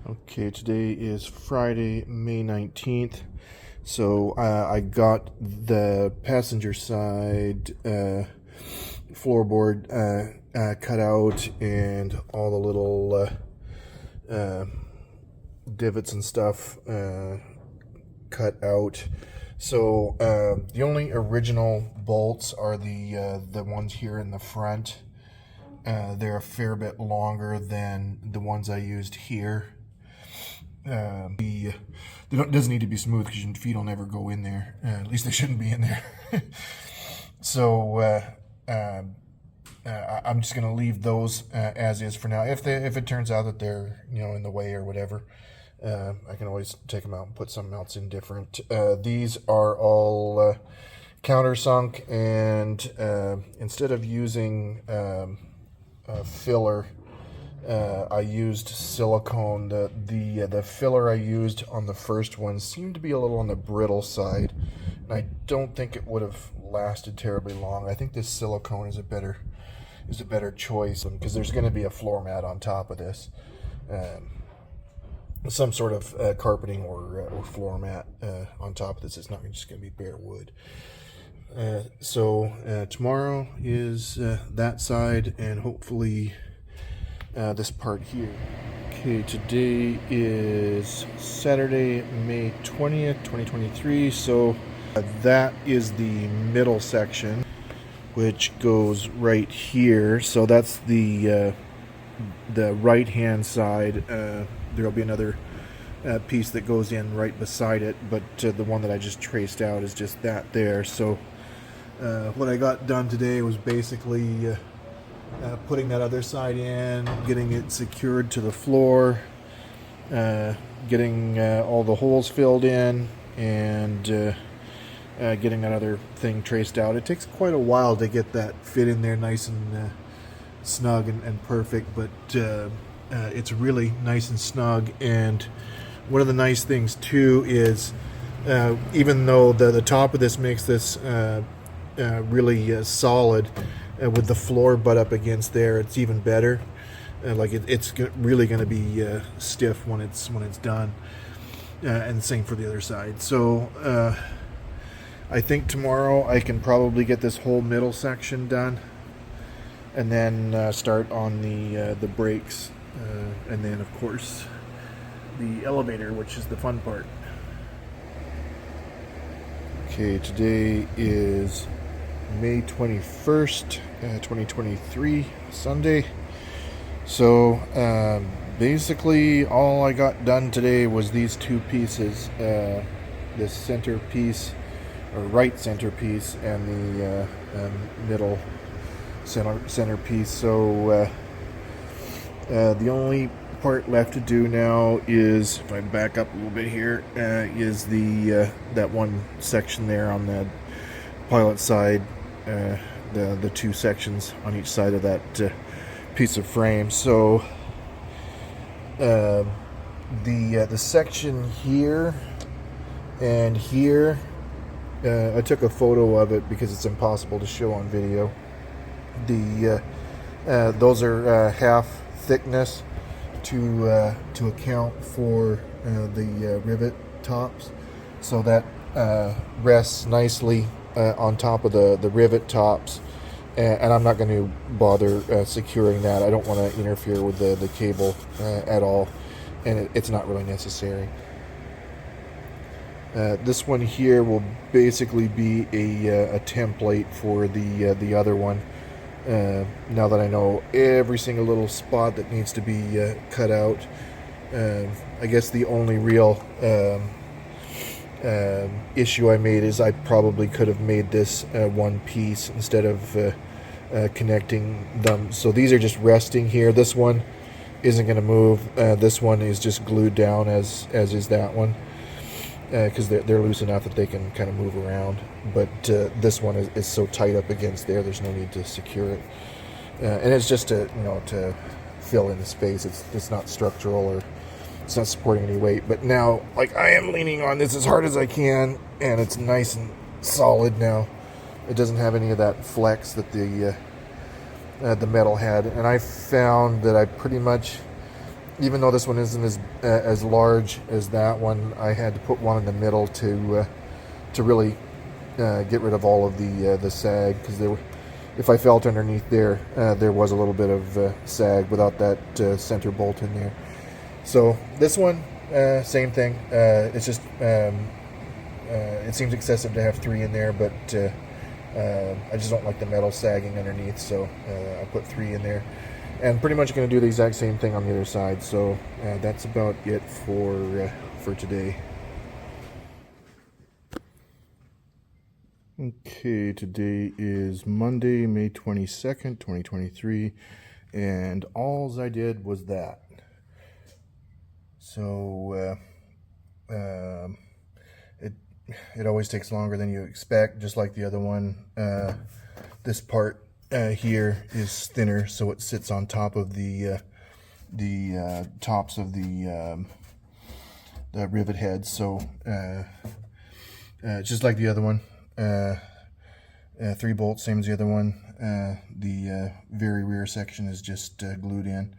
Okay, today is Friday, May 19th. So I got the passenger side floorboard cut out and all the little divots and stuff cut out. So the only original bolts are the ones here in the front. They're a fair bit longer than the ones I used here. It doesn't need to be smooth because your feet will never go in there. At least they shouldn't be in there. So I'm just going to leave those as is for now. If it turns out that they're in the way or whatever, I can always take them out and put something else in different. These are all countersunk, and instead of using filler, I used silicone. The filler I used on the first one seemed to be a little on the brittle side, and I don't think it would have lasted terribly long. I think this silicone is a better choice because there's going to be a floor mat on top of this, some sort of carpeting or floor mat on top of this. It's not just going to be bare wood. So tomorrow is that side, and hopefully this part here. Okay, today is Saturday, May 20th, 2023. So that is the middle section, which goes right here. So that's the right hand side. There'll be another piece that goes in right beside it, but the one that I just traced out is just that there. So what I got done today was basically putting that other side in, getting it secured to the floor, getting all the holes filled in, and getting that other thing traced out. It takes quite a while to get that fit in there nice and snug and perfect, but it's really nice and snug. And one of the nice things too is even though the top of this makes this really solid, with the floor butt up against there, it's even better. It's really going to be stiff when it's done, and same for the other side. So I think tomorrow I can probably get this whole middle section done, and then start on the brakes, and then of course the elevator, which is the fun part. Okay, today is May 21st, 2023, Sunday. So basically all I got done today was these two pieces, this center piece, or right center piece, and the middle center piece. So the only part left to do now is, if I back up a little bit here, is the that one section there on the pilot side, the two sections on each side of that piece of frame. So the section here and here, I took a photo of it because it's impossible to show on video. Those are half thickness to account for the rivet tops, so that rests nicely on top of the rivet tops, and I'm not going to bother securing that. I don't want to interfere with the cable at all, and it's not really necessary. This one here will basically be a template for the other one. Now that I know every single little spot that needs to be cut out, I guess the only real issue I made is I probably could have made this one piece instead of connecting them. So these are just resting here. This one isn't going to move. This one is just glued down as is that one, because they're loose enough that they can kind of move around. But this one is so tight up against there, there's no need to secure it. And it's just to fill in the space. It's not structural, or it's not supporting any weight. But now, I am leaning on this as hard as I can, and it's nice and solid now. It doesn't have any of that flex that the metal had. And I found that I pretty much even though this one isn't as large as that one, I had to put one in the middle to really get rid of all of the sag, because if I felt underneath there, there was a little bit of sag without that center bolt in there. So this one, same thing. It's just it seems excessive to have 3 in there, but I just don't like the metal sagging underneath, so I put 3 in there. And pretty much going to do the exact same thing on the other side. So that's about it for today. Okay, today is Monday, May 22nd, 2023, and all I did was that. So it always takes longer than you expect, just like the other one. This part here is thinner, so it sits on top of the tops of the rivet heads. So just like the other one, 3 bolts, same as the other one. The very rear section is just glued in.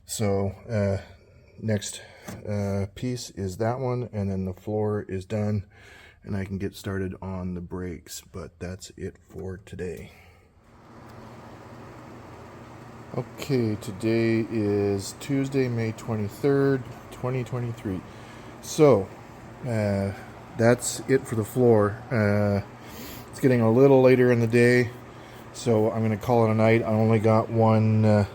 So next piece is that one, and then the floor is done, and I can get started on the brakes. But that's it for today. Okay, today is Tuesday, May 23rd, 2023. So, that's it for the floor. It's getting a little later in the day, so I'm going to call it a night. I only got one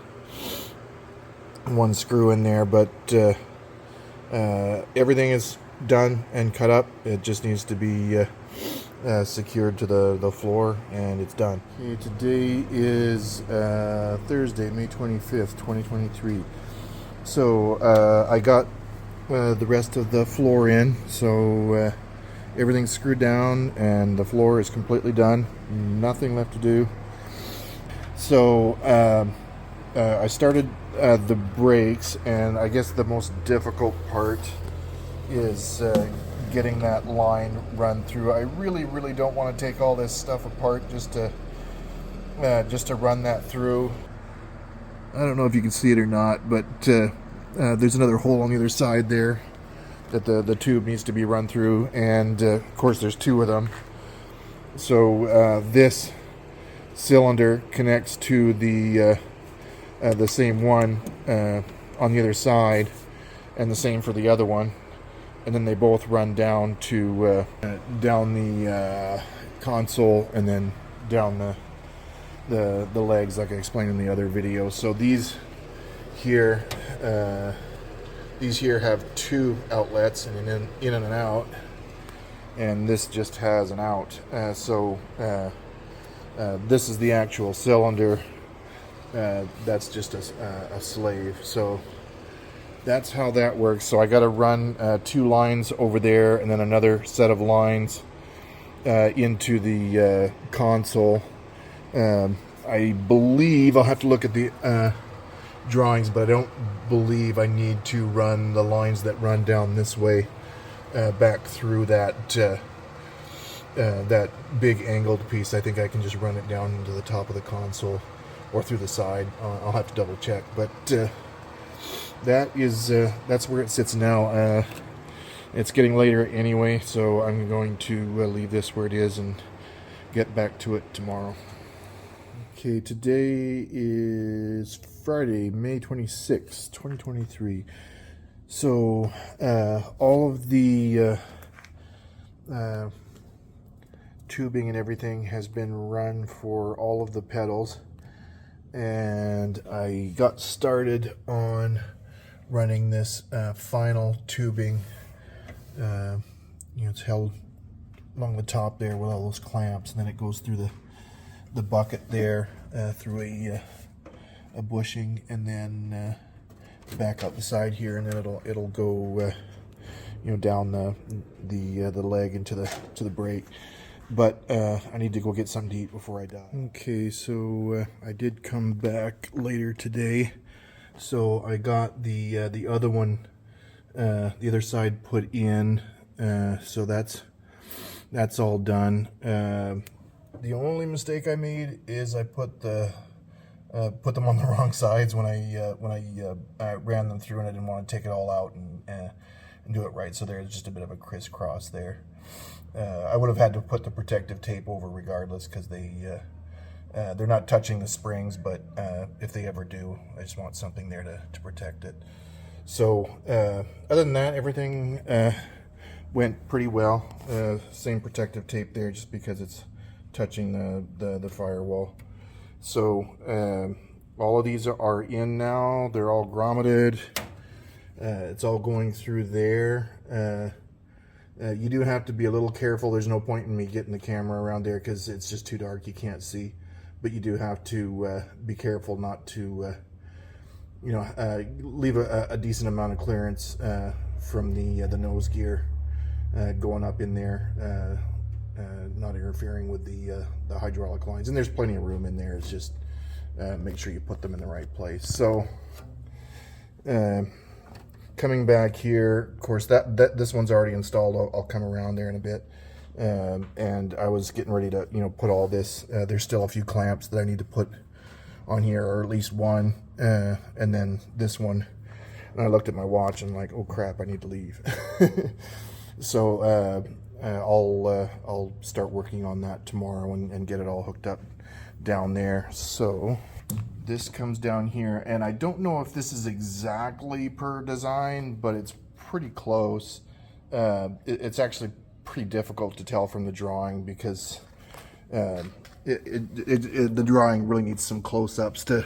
screw in there, but everything is done and cut up. It just needs to be secured to the floor, and it's done. Okay, today is Thursday, May 25th, 2023. So I got the rest of the floor in, so everything's screwed down and the floor is completely done. Nothing left to do. So I started the brakes, and I guess the most difficult part is getting that line run through. I really don't want to take all this stuff apart just to run that through. I don't know if you can see it or not, but there's another hole on the other side there that the tube needs to be run through, and of course there's 2 of them. So this cylinder connects to the same one on the other side, and the same for the other one. And then they both run down to down the console, and then down the legs, like I explained in the other video. So these here have 2 outlets, and in and out, and this just has an out. So this is the actual cylinder. That's just a slave. So that's how that works. So I got to run 2 lines over there, and then another set of lines into the console. I believe I'll have to look at the drawings, but I don't believe I need to run the lines that run down this way back through that big angled piece. I think I can just run it down into the top of the console or through the side. I'll have to double check, but that's where it sits now. It's getting later anyway, so I'm going to leave this where it is and get back to it tomorrow. Okay, today is Friday, May 26th, 2023. So all of the tubing and everything has been run for all of the pedals, and I got started on running this final tubing. It's held along the top there with all those clamps, and then it goes through the bucket there through a bushing, and then back out the side here, and then it'll go down the leg into the brake. But I need to go get something to eat before I die. Okay, so I did come back later today, so I got the other one, the other side put in. So that's all done. The only mistake I made is I put the put them on the wrong sides when I ran them through, and I didn't want to take it all out and do it right. So there's just a bit of a crisscross there. I would have had to put the protective tape over regardless, because they're not touching the springs, but if they ever do, I just want something there to protect it. So other than that, everything went pretty well. Same protective tape there, just because it's touching the firewall. So all of these are in now. They're all grommeted. It's all going through there. You do have to be a little careful. There's no point in me getting the camera around there because it's just too dark. You can't see. But you do have to be careful not to, leave a decent amount of clearance from the nose gear going up in there, not interfering with the hydraulic lines. And there's plenty of room in there. It's just make sure you put them in the right place. So coming back here, of course, this one's already installed. I'll come around there in a bit. And I was getting ready to, put all this. There's still a few clamps that I need to put on here, or at least one, and then this one. And I looked at my watch and I'm like, oh crap, I need to leave. So I'll start working on that tomorrow and get it all hooked up down there. So this comes down here, and I don't know if this is exactly per design, but it's pretty close. It's actually pretty difficult to tell from the drawing, because the drawing really needs some close-ups to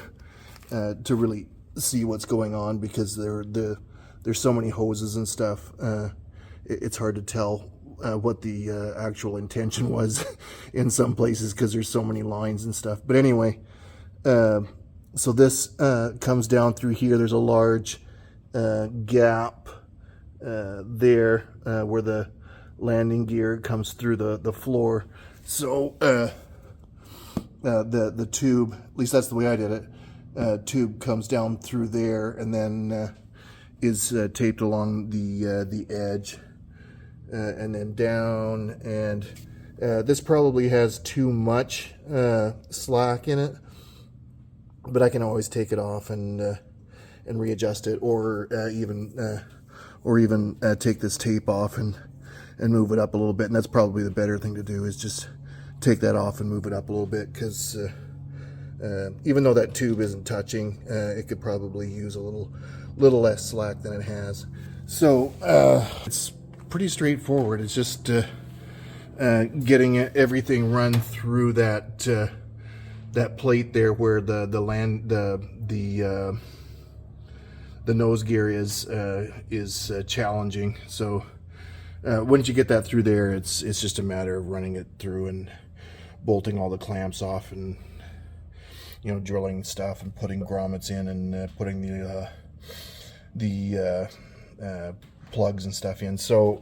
really see what's going on, because there's so many hoses and stuff. It's hard to tell what the actual intention was in some places, because there's so many lines and stuff. But anyway, so this comes down through here. There's a large gap there where the landing gear comes through the floor. So the tube, at least that's the way I did it, tube comes down through there and then is taped along the edge and then down. And this probably has too much slack in it, but I can always take it off and readjust it, or even take this tape off and move it up a little bit. And that's probably the better thing to do, is just take that off and move it up a little bit, because even though that tube isn't touching, it could probably use a little less slack than it has. So it's pretty straightforward. It's just getting everything run through that plate there where the nose gear is challenging. So once you get that through there, it's just a matter of running it through and bolting all the clamps off, and drilling stuff and putting grommets in, and putting the plugs and stuff in. So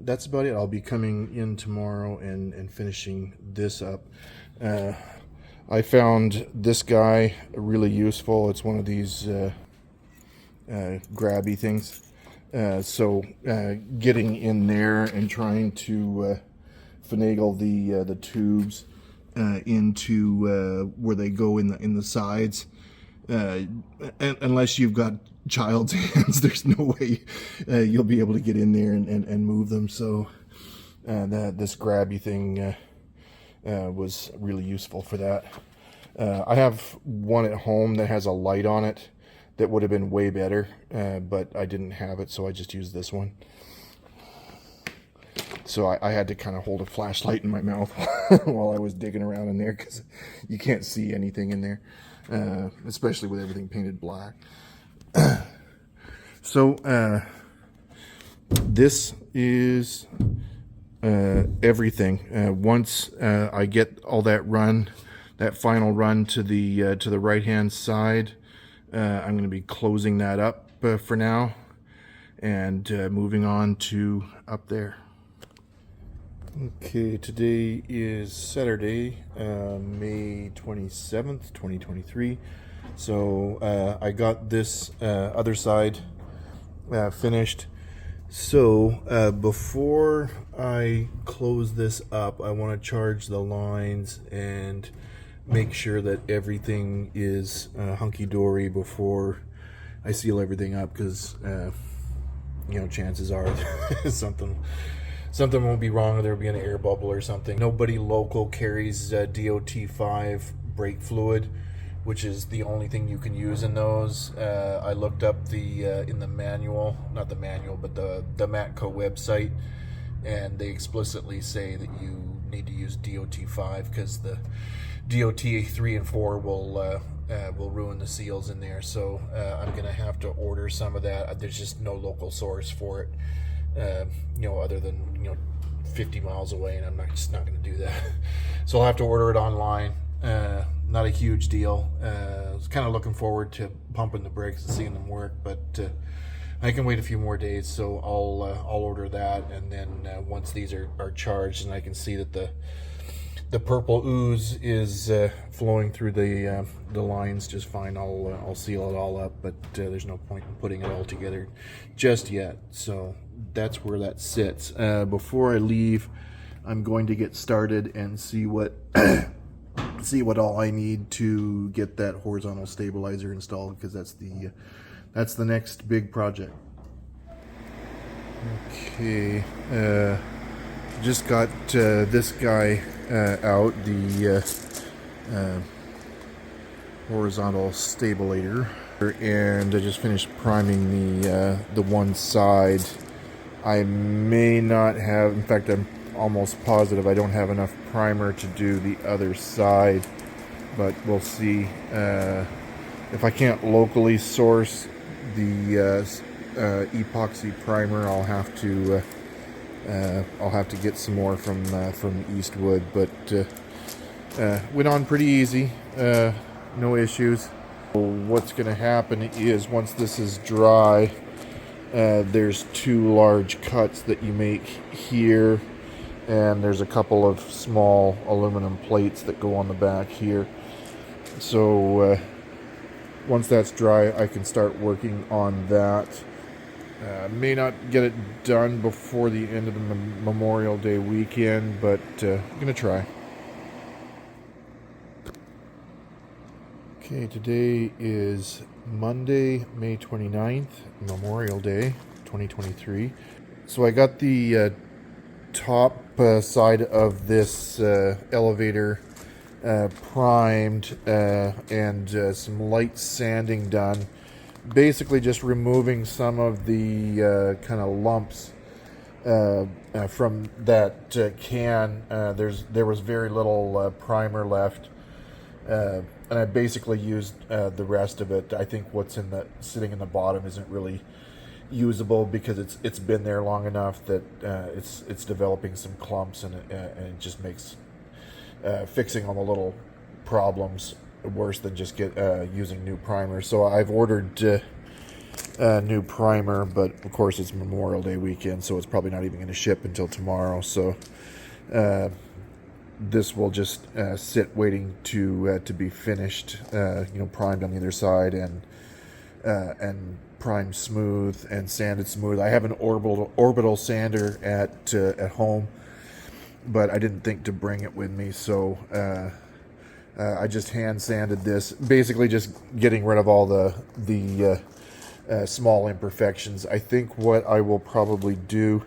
that's about it. I'll be coming in tomorrow and finishing this up. I found this guy really useful. It's one of these grabby things. So getting in there and trying to finagle the tubes into where they go in the sides. Unless you've got child's hands, there's no way you'll be able to get in there and move them. So this grabby thing was really useful for that. I have one at home that has a light on it that would have been way better, but I didn't have it, so I just used this one. So I had to kind of hold a flashlight in my mouth while I was digging around in there, because you can't see anything in there, especially with everything painted black. So this is everything. Once I get all that final run to the right hand side, I'm going to be closing that up for now and moving on to up there. Okay, today is Saturday, May 27th, 2023. So I got this other side finished. So before I close this up, I want to charge the lines and make sure that everything is hunky-dory before I seal everything up, because you know, chances are something won't be wrong, or there'll be an air bubble or something. Nobody local carries DOT5 brake fluid, which is the only thing you can use in those. I looked up the in the manual, not the manual, but the Matco website, and they explicitly say that you need to use DOT5 because the DOT3 and 4 will ruin the seals in there. So I'm gonna have to order some of that. There's just no local source for it, you know, other than, you know, 50 miles away, and I'm just not gonna do that. So I'll have to order it online. Not a huge deal. I was kind of looking forward to pumping the brakes and seeing them work, but I can wait a few more days, so I'll order that, and then once these are charged and I can see that the purple ooze is flowing through the lines just fine, I'll seal it all up. But there's no point in putting it all together just yet. So that's where that sits. Before I leave, I'm going to get started and see what see what all I need to get that horizontal stabilizer installed, because that's the next big project. Okay, just got this guy out, the horizontal stabilator, and I just finished priming the one side. I may not have, in fact I'm almost positive I don't have enough primer to do the other side, but we'll see. If I can't locally source the epoxy primer, I'll have to get some more from Eastwood. But went on pretty easy, no issues. What's going to happen is, once this is dry, there's 2 large cuts that you make here, and there's a couple of small aluminum plates that go on the back here. So once that's dry, I can start working on that. May not get it done before the end of the Memorial Day weekend, but I'm gonna try. Okay, today is Monday, May 29th, Memorial Day 2023. So I got the top side of this elevator primed and some light sanding done. Basically just removing some of the kind of lumps from that can. There was very little primer left, and I basically used the rest of it. I think what's sitting in the bottom isn't really usable, because it's been there long enough that it's developing some clumps, and it just makes fixing them a little problems worse than just using new primer. So I've ordered new primer, but of course it's Memorial Day weekend, so it's probably not even going to ship until tomorrow. So this will just sit waiting to be finished, primed on the other side, and primed smooth and sanded smooth. I have an orbital sander at home, but I didn't think to bring it with me, so I just hand sanded this, basically just getting rid of all the small imperfections. I think what I will probably do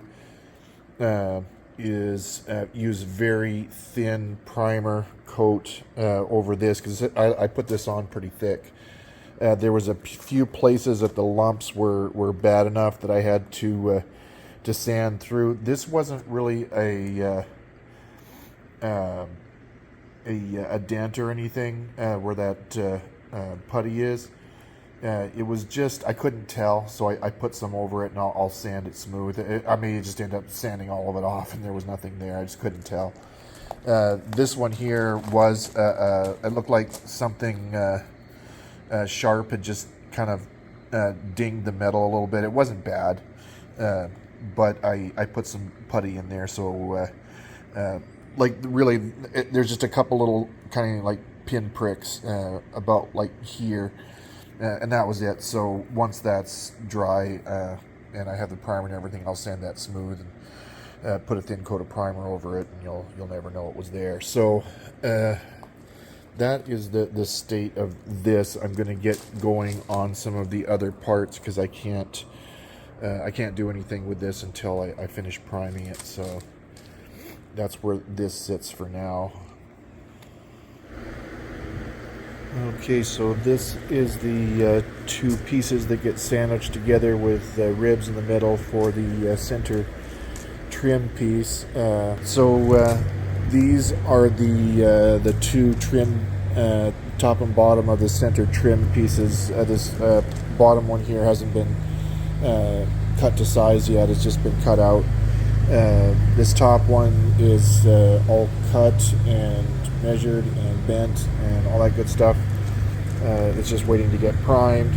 is use very thin primer coat over this, because I put this on pretty thick. There was a few places that the lumps were bad enough that I had to sand through. This wasn't really a dent or anything where that putty is. It was just, I couldn't tell, so I put some over it, and I'll sand it smooth. I may just end up sanding all of it off, and there was nothing there. I just couldn't tell. This one here was, it looked like something sharp had just kind of dinged the metal a little bit. It wasn't bad, but I put some putty in there, so there's just a couple little kind of like pin pricks about like here, and that was it. So once that's dry and I have the primer and everything, I'll sand that smooth and put a thin coat of primer over it, and you'll never know it was there. So that is the state of this. I'm going to get going on some of the other parts because I can't do anything with this until I finish priming it. So that's where this sits for now. Okay, so this is the two pieces that get sandwiched together with ribs in the middle for the center trim piece. These are the two trim, top and bottom of the center trim pieces. This bottom one here hasn't been cut to size yet. It's just been cut out. This top one is all cut and measured and bent and all that good stuff. It's just waiting to get primed.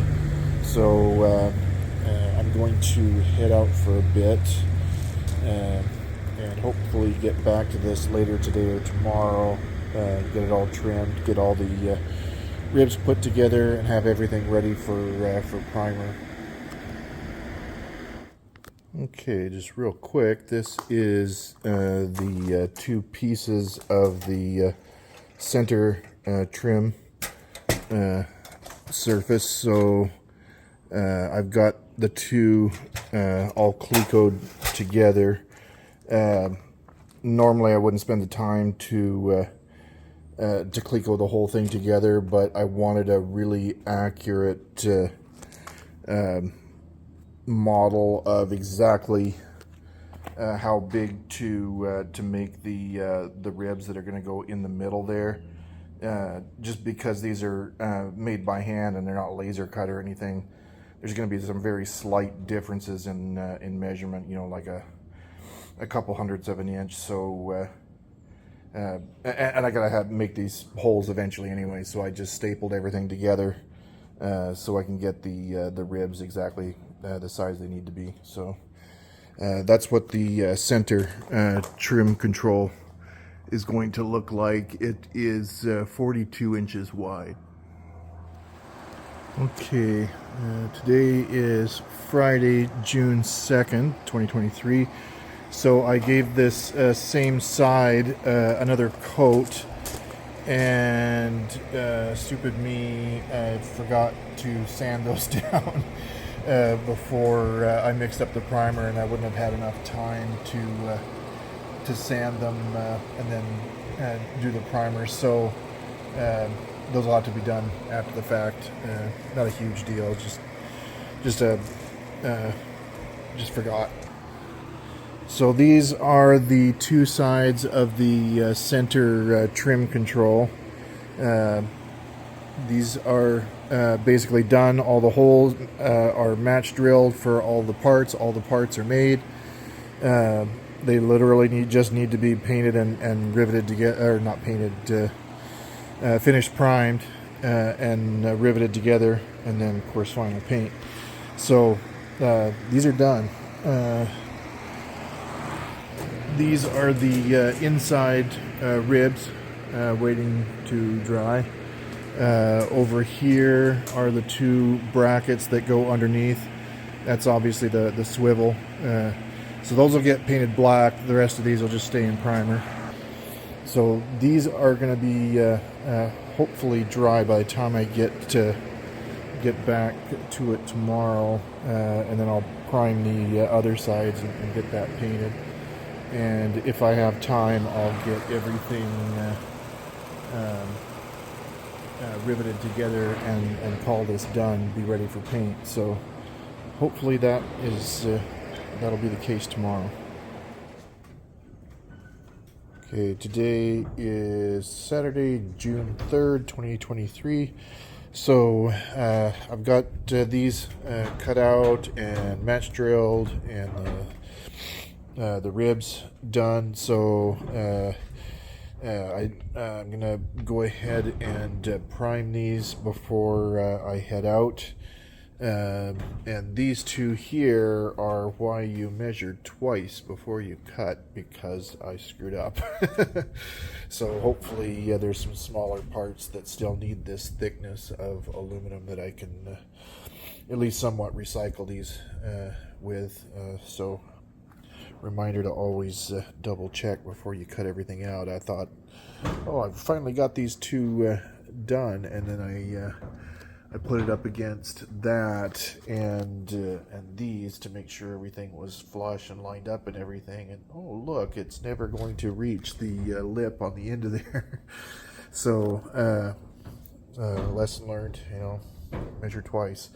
So I'm going to head out for a bit and hopefully get back to this later today or tomorrow. Get it all trimmed, get all the ribs put together, and have everything ready for primer. Okay, just real quick, this is the two pieces of the center trim surface. So I've got the two all clecoed together. Normally I wouldn't spend the time to cleco the whole thing together, but I wanted a really accurate model of exactly how big to make the ribs that are going to go in the middle there. Just because these are made by hand and they're not laser cut or anything, there's going to be some very slight differences in measurement. You know, like a couple hundredths of an inch. So and I gotta make these holes eventually anyway. So I just stapled everything together so I can get the ribs exactly the size they need to be. So that's what the center trim control is going to look like. It is 42 inches wide. Okay, today is Friday, June 2nd, 2023. So I gave this same side another coat, and stupid me, I forgot to sand those down before I mixed up the primer, and I wouldn't have had enough time to sand them and then do the primer. So those will have to be done after the fact. Not a huge deal, just forgot. So these are the two sides of the center trim control. These are basically done. All the holes are match drilled for all the parts. All the parts are made. They literally just need to be painted and riveted together, or not painted, finished primed and riveted together, and then of course final paint. So these are done. These are the inside ribs waiting to dry. Over here are the two brackets that go underneath. That's obviously the swivel. So those will get painted black. The rest of these will just stay in primer. So these are going to be hopefully dry by the time I get back to it tomorrow, and then I'll prime the other sides and get that painted. And if I have time, I'll get everything riveted together and call this done, be ready for paint. So hopefully that'll be the case tomorrow. Okay, today is Saturday, June 3rd, 2023. So I've got these cut out and match drilled, and the ribs done. So I'm gonna go ahead and prime these before I head out. And these two here are why you measure twice before you cut, because I screwed up. So hopefully there's some smaller parts that still need this thickness of aluminum that I can at least somewhat recycle these with. So reminder to always double check before you cut everything out. I thought, oh, I've finally got these two done, and then I put it up against that and these to make sure everything was flush and lined up and everything. And oh, look, it's never going to reach the lip on the end of there. So lesson learned, you know, measure twice.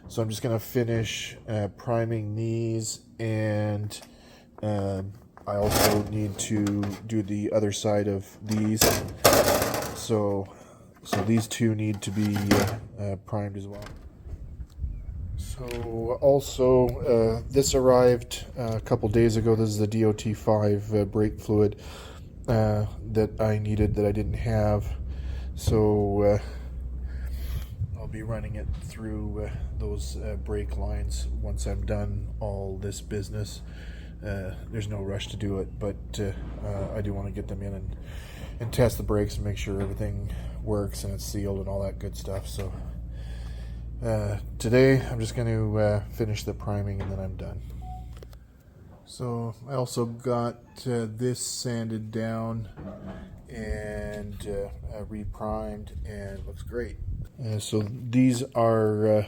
So I'm just going to finish priming these, and I also need to do the other side of these. So these two need to be primed as well. So also this arrived a couple days ago. This is the DOT5 brake fluid that I needed that I didn't have. So I'll be running it through those brake lines once I'm done all this business. There's no rush to do it, but I do want to get them in and test the brakes and make sure everything works and it's sealed and all that good stuff. So today I'm just going to finish the priming and then I'm done. So I also got this sanded down and reprimed, and looks great. So these are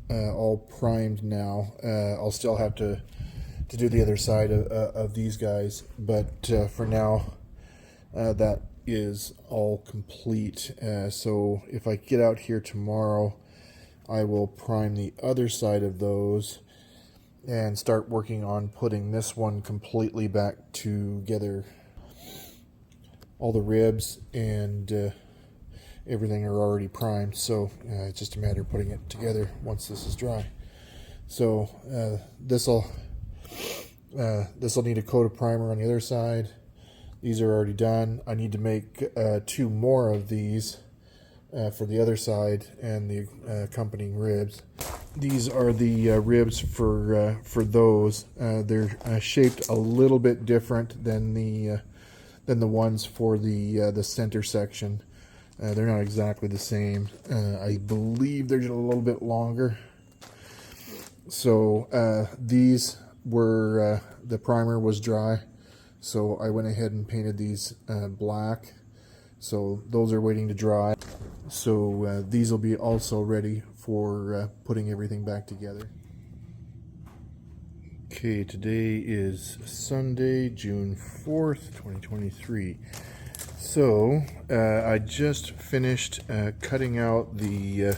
all primed now. I'll still have to do the other side of these guys, but for now that is all complete. So if I get out here tomorrow, I will prime the other side of those and start working on putting this one completely back together. All the ribs and everything are already primed, so it's just a matter of putting it together once this is dry. So this'll need a coat of primer on the other side. These are already done. I need to make 2 more of these for the other side and the accompanying ribs. These are the ribs for those. They're shaped a little bit different than the ones for the center section. They're not exactly the same. I believe they're just a little bit longer. So these were the primer was dry, so I went ahead and painted these black. So those are waiting to dry. So these will be also ready for putting everything back together. Okay, today is Sunday, June 4th, 2023. So I just finished cutting out the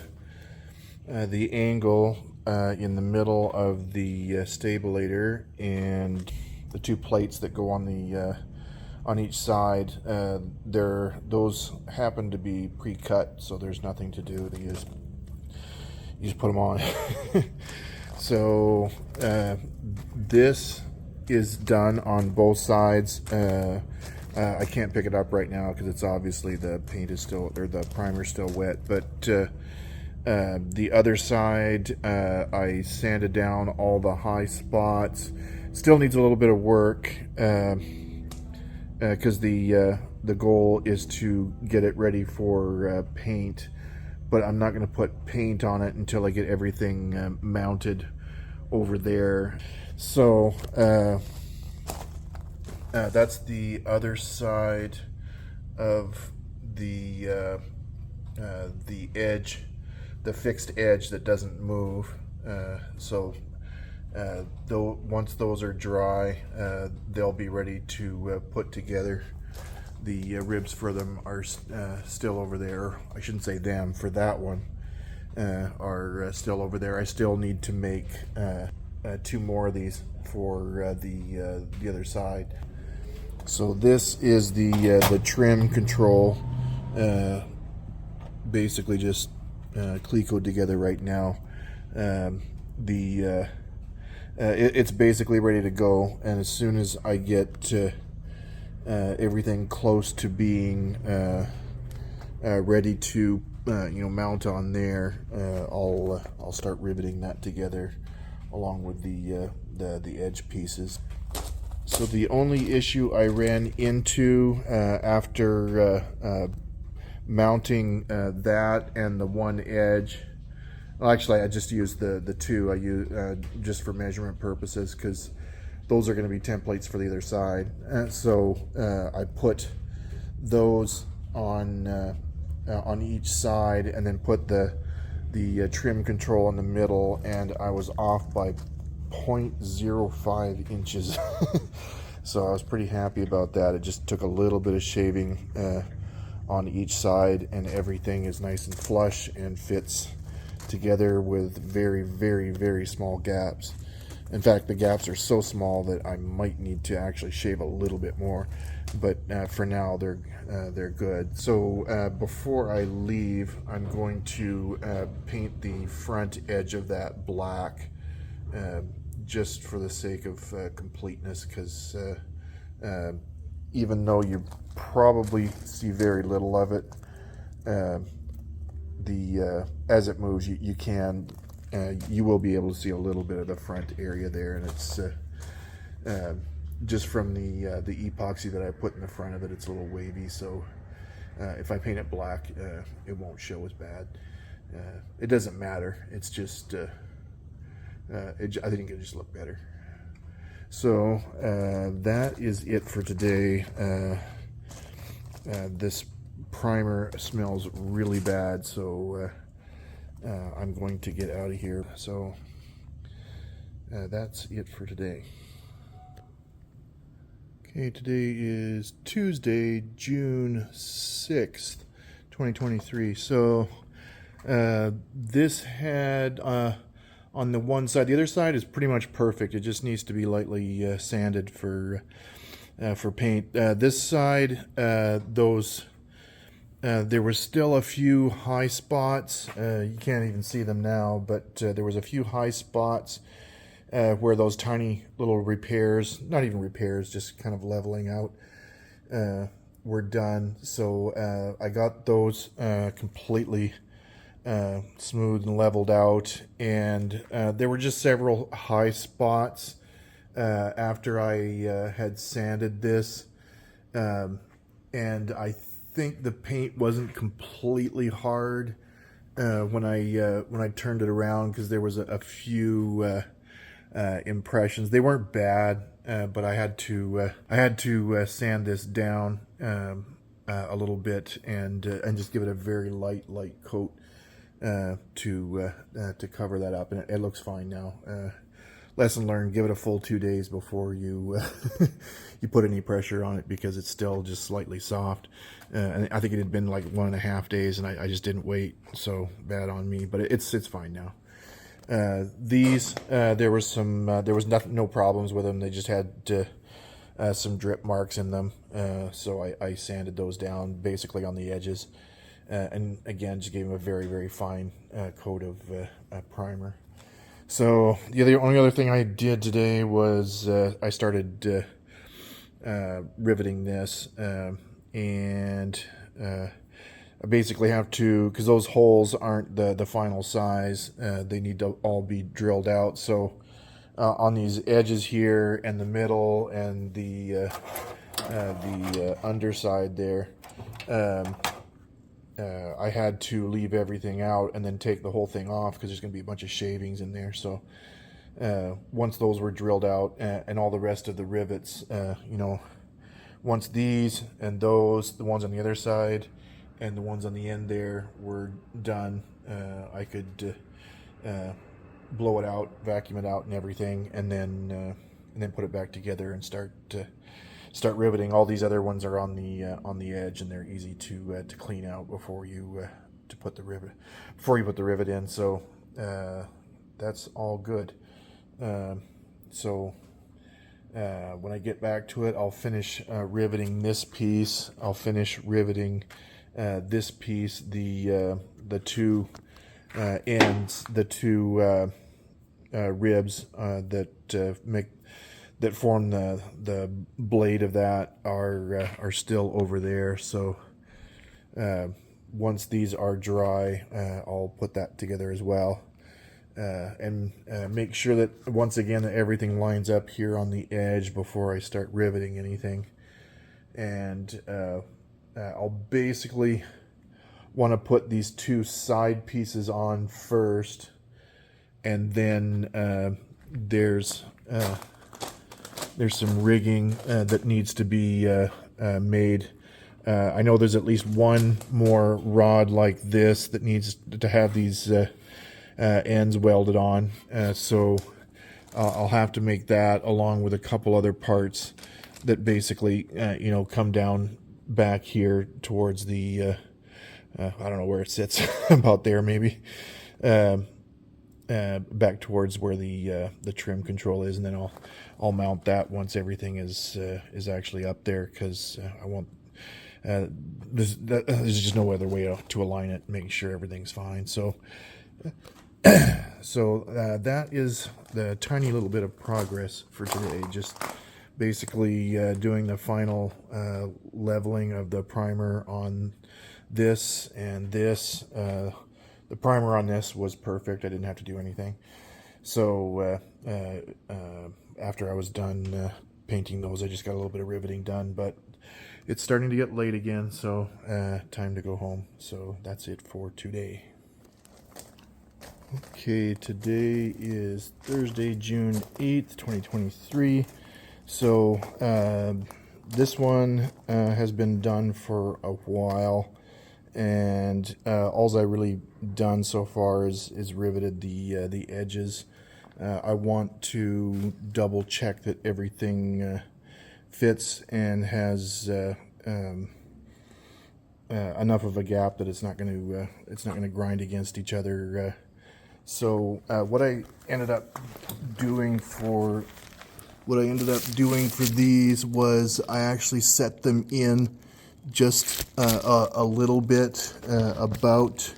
angle in the middle of the stabilator and the 2 plates that go on the on each side. Those happen to be pre-cut, so there's nothing to do. You just put them on. So this is done on both sides. I can't pick it up right now because it's obviously the paint is still, or the primer is still wet, but the other side I sanded down all the high spots. Still needs a little bit of work because the goal is to get it ready for paint, but I'm not going to put paint on it until I get everything mounted over there. So that's the other side of the edge, the fixed edge that doesn't move. Though once those are dry, they'll be ready to put together. The ribs for them are still over there. I shouldn't say them, for that one are still over there. I still need to make 2 more of these for the other side. So this is the trim control, basically just clecoed together right now. It's basically ready to go, and as soon as I get everything close to being ready to mount on there, I'll start riveting that together along with the edge pieces. So the only issue I ran into after mounting that and the one edge, well, actually I just used the 2. I use just for measurement purposes, because those are going to be templates for the other side. So I put those on each side, and then put the trim control in the middle, and I was off by 0.05 inches. So I was pretty happy about that. It just took a little bit of shaving on each side, and everything is nice and flush and fits together with very, very, very small gaps. In fact, the gaps are so small that I might need to actually shave a little bit more, but for now they're good. So before I leave, I'm going to paint the front edge of that black, just for the sake of completeness, because even though you probably see very little of it, as it moves, you will be able to see a little bit of the front area there, and it's just from the epoxy that I put in the front of it. It's a little wavy, so if I paint it black, it won't show as bad. It doesn't matter. It's just I think it'll just look better. So that is it for today. This primer smells really bad, so I'm going to get out of here. So that's it for today. Okay, today is Tuesday, June 6th, 2023. So this had on the one side, the other side is pretty much perfect. It just needs to be lightly sanded for paint. This side, there were still a few high spots. You can't even see them now, but there was a few high spots where those tiny little repairs, not even repairs, just kind of leveling out, were done. So I got those completely smooth and leveled out, and there were just several high spots after I had sanded this, and I think the paint wasn't completely hard when I turned it around, because there was a few impressions. They weren't bad, but I had to sand this down a little bit and just give it a very light coat to cover that up, and it looks fine now. Lesson learned: give it a full 2 days before you you put any pressure on it, because it's still just slightly soft. And I think it had been like 1.5 days, and I just didn't wait. So bad on me, but it's fine now. There was no problems with them. They just had some drip marks in them, so I sanded those down basically on the edges, and again just gave them a very, very fine coat of primer. So the only other thing I did today was I started riveting this, and I basically have to, because those holes aren't the final size, they need to all be drilled out. So on these edges here and the middle and the underside there, I had to leave everything out and then take the whole thing off, because there's going to be a bunch of shavings in there. So once those were drilled out, and all the rest of the rivets, once these and those, the ones on the other side and the ones on the end there, were done, I could blow it out, vacuum it out and everything, and then put it back together and start riveting. All these other ones are on the edge, and they're easy to clean out before you put the rivet in. So that's all good. So when I get back to it, I'll finish riveting this piece. I'll finish riveting this piece, the two ends, the two ribs that form the blade of that are still over there. So once these are dry, I'll put that together as well, and make sure that, once again, that everything lines up here on the edge before I start riveting anything. And I'll basically want to put these two side pieces on first, and then there's there's some rigging that needs to be made. I know there's at least one more rod like this that needs to have these ends welded on. So I'll have to make that along with a couple other parts that basically, you know, come down back here towards the, I don't know where it sits, about there maybe, back towards where the trim control is, and then I'll mount that once everything is actually up there, because I won't. There's just no other way to align it, making sure everything's fine. So, that is the tiny little bit of progress for today. Just basically doing the final leveling of the primer on this and this. The primer on this was perfect. I didn't have to do anything. So after I was done painting those, I just got a little bit of riveting done, but it's starting to get late again, so time to go home. So that's it for today. Okay, today is Thursday, June 8th, 2023. So this one has been done for a while, and all I really done so far is riveted the edges. I want to double check that everything fits and has enough of a gap that it's not going to grind against each other. So what I ended up doing for these was I actually set them in just a little bit, about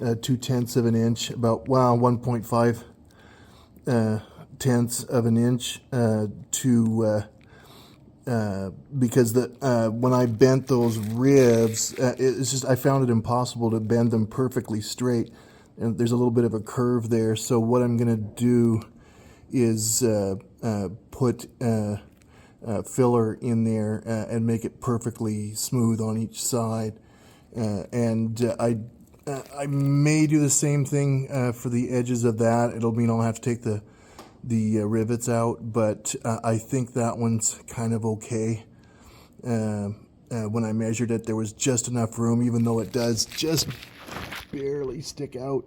2/10 of an inch, about 1.5 tenths of an inch, because when I bent those ribs, it's just I found it impossible to bend them perfectly straight, and there's a little bit of a curve there. So what I'm going to do is put filler in there and make it perfectly smooth on each side, and I may do the same thing for the edges of that. It'll mean I'll have to take the rivets out, but I think that one's kind of okay. When I measured it, there was just enough room, even though it does just barely stick out.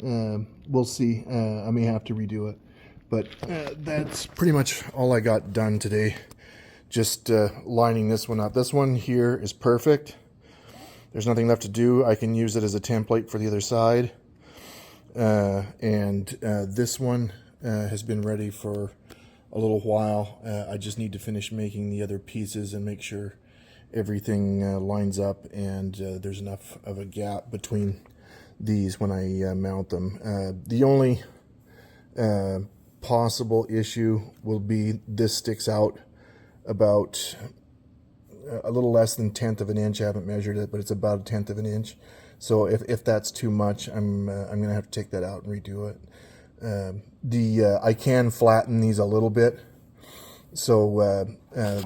We'll see. I may have to redo it, but that's pretty much all I got done today. Just lining this one up. This one here is perfect. There's nothing left to do. I can use it as a template for the other side. And this one has been ready for a little while. I just need to finish making the other pieces and make sure everything lines up and there's enough of a gap between these when I mount them. The only possible issue will be this sticks out about a little less than 1/10 of an inch. I haven't measured it, but it's about 1/10 of an inch. So if that's too much, I'm gonna have to take that out and redo it. I can flatten these a little bit. So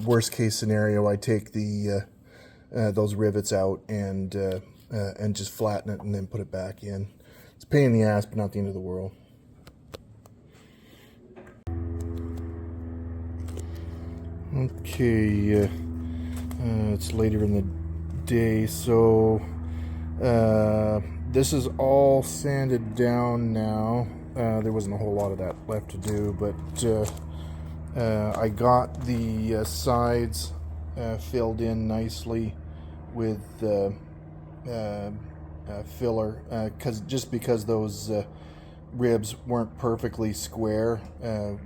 worst case scenario, I take those rivets out and just flatten it and then put it back in. It's a pain in the ass, but not the end of the world. Okay, it's later in the day, so this is all sanded down now. There wasn't a whole lot of that left to do, but I got the sides filled in nicely with filler, because those ribs weren't perfectly square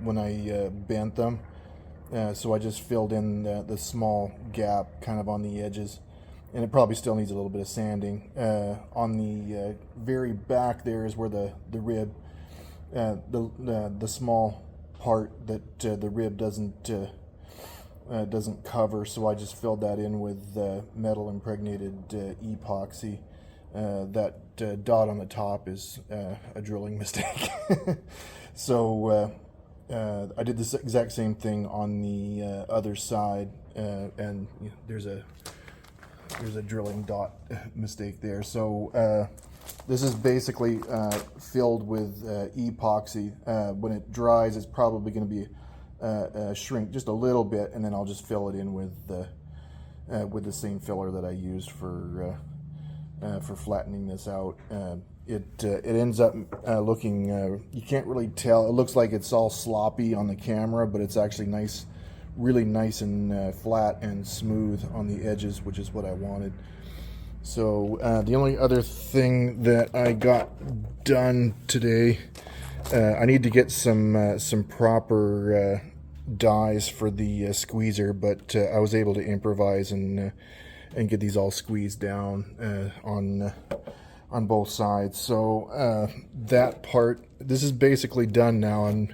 when I bent them. So I just filled in the small gap kind of on the edges, and it probably still needs a little bit of sanding. On the very back there is where the rib, the small part that the rib doesn't cover, so I just filled that in with metal impregnated epoxy. That dot on the top is a drilling mistake. So I did the exact same thing on the other side, and there's a drilling dot mistake there. So this is basically filled with epoxy. When it dries, it's probably going to be shrink just a little bit, and then I'll just fill it in with the same filler that I used for flattening this out. It ends up looking, you can't really tell. It looks like it's all sloppy on the camera, but it's actually nice, really nice and flat and smooth on the edges, which is what I wanted. So the only other thing that I got done today, I need to get some proper dies for the squeezer, but I was able to improvise and get these all squeezed down on both sides. So that part, this is basically done now, and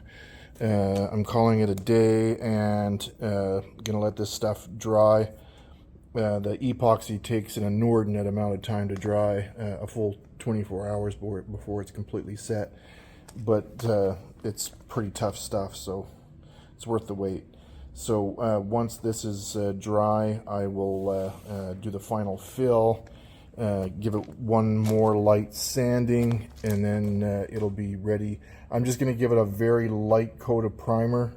I'm calling it a day, and gonna let this stuff dry. The epoxy takes an inordinate amount of time to dry, a full 24 hours before it's completely set, but it's pretty tough stuff, so it's worth the wait. So once this is dry, I will do the final fill, give it one more light sanding, and then it'll be ready. I'm just going to give it a very light coat of primer,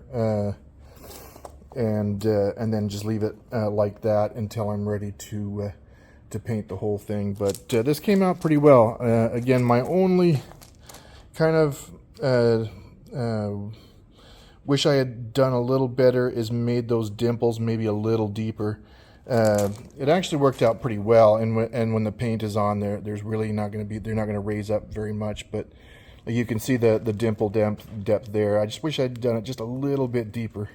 and then just leave it like that until I'm ready to paint the whole thing. But this came out pretty well. Again, my only kind of wish I had done a little better is made those dimples maybe a little deeper. It actually worked out pretty well, and when the paint is on there, there's really not going to be, they're not going to raise up very much, but you can see the dimple depth there. I just wish I'd done it just a little bit deeper.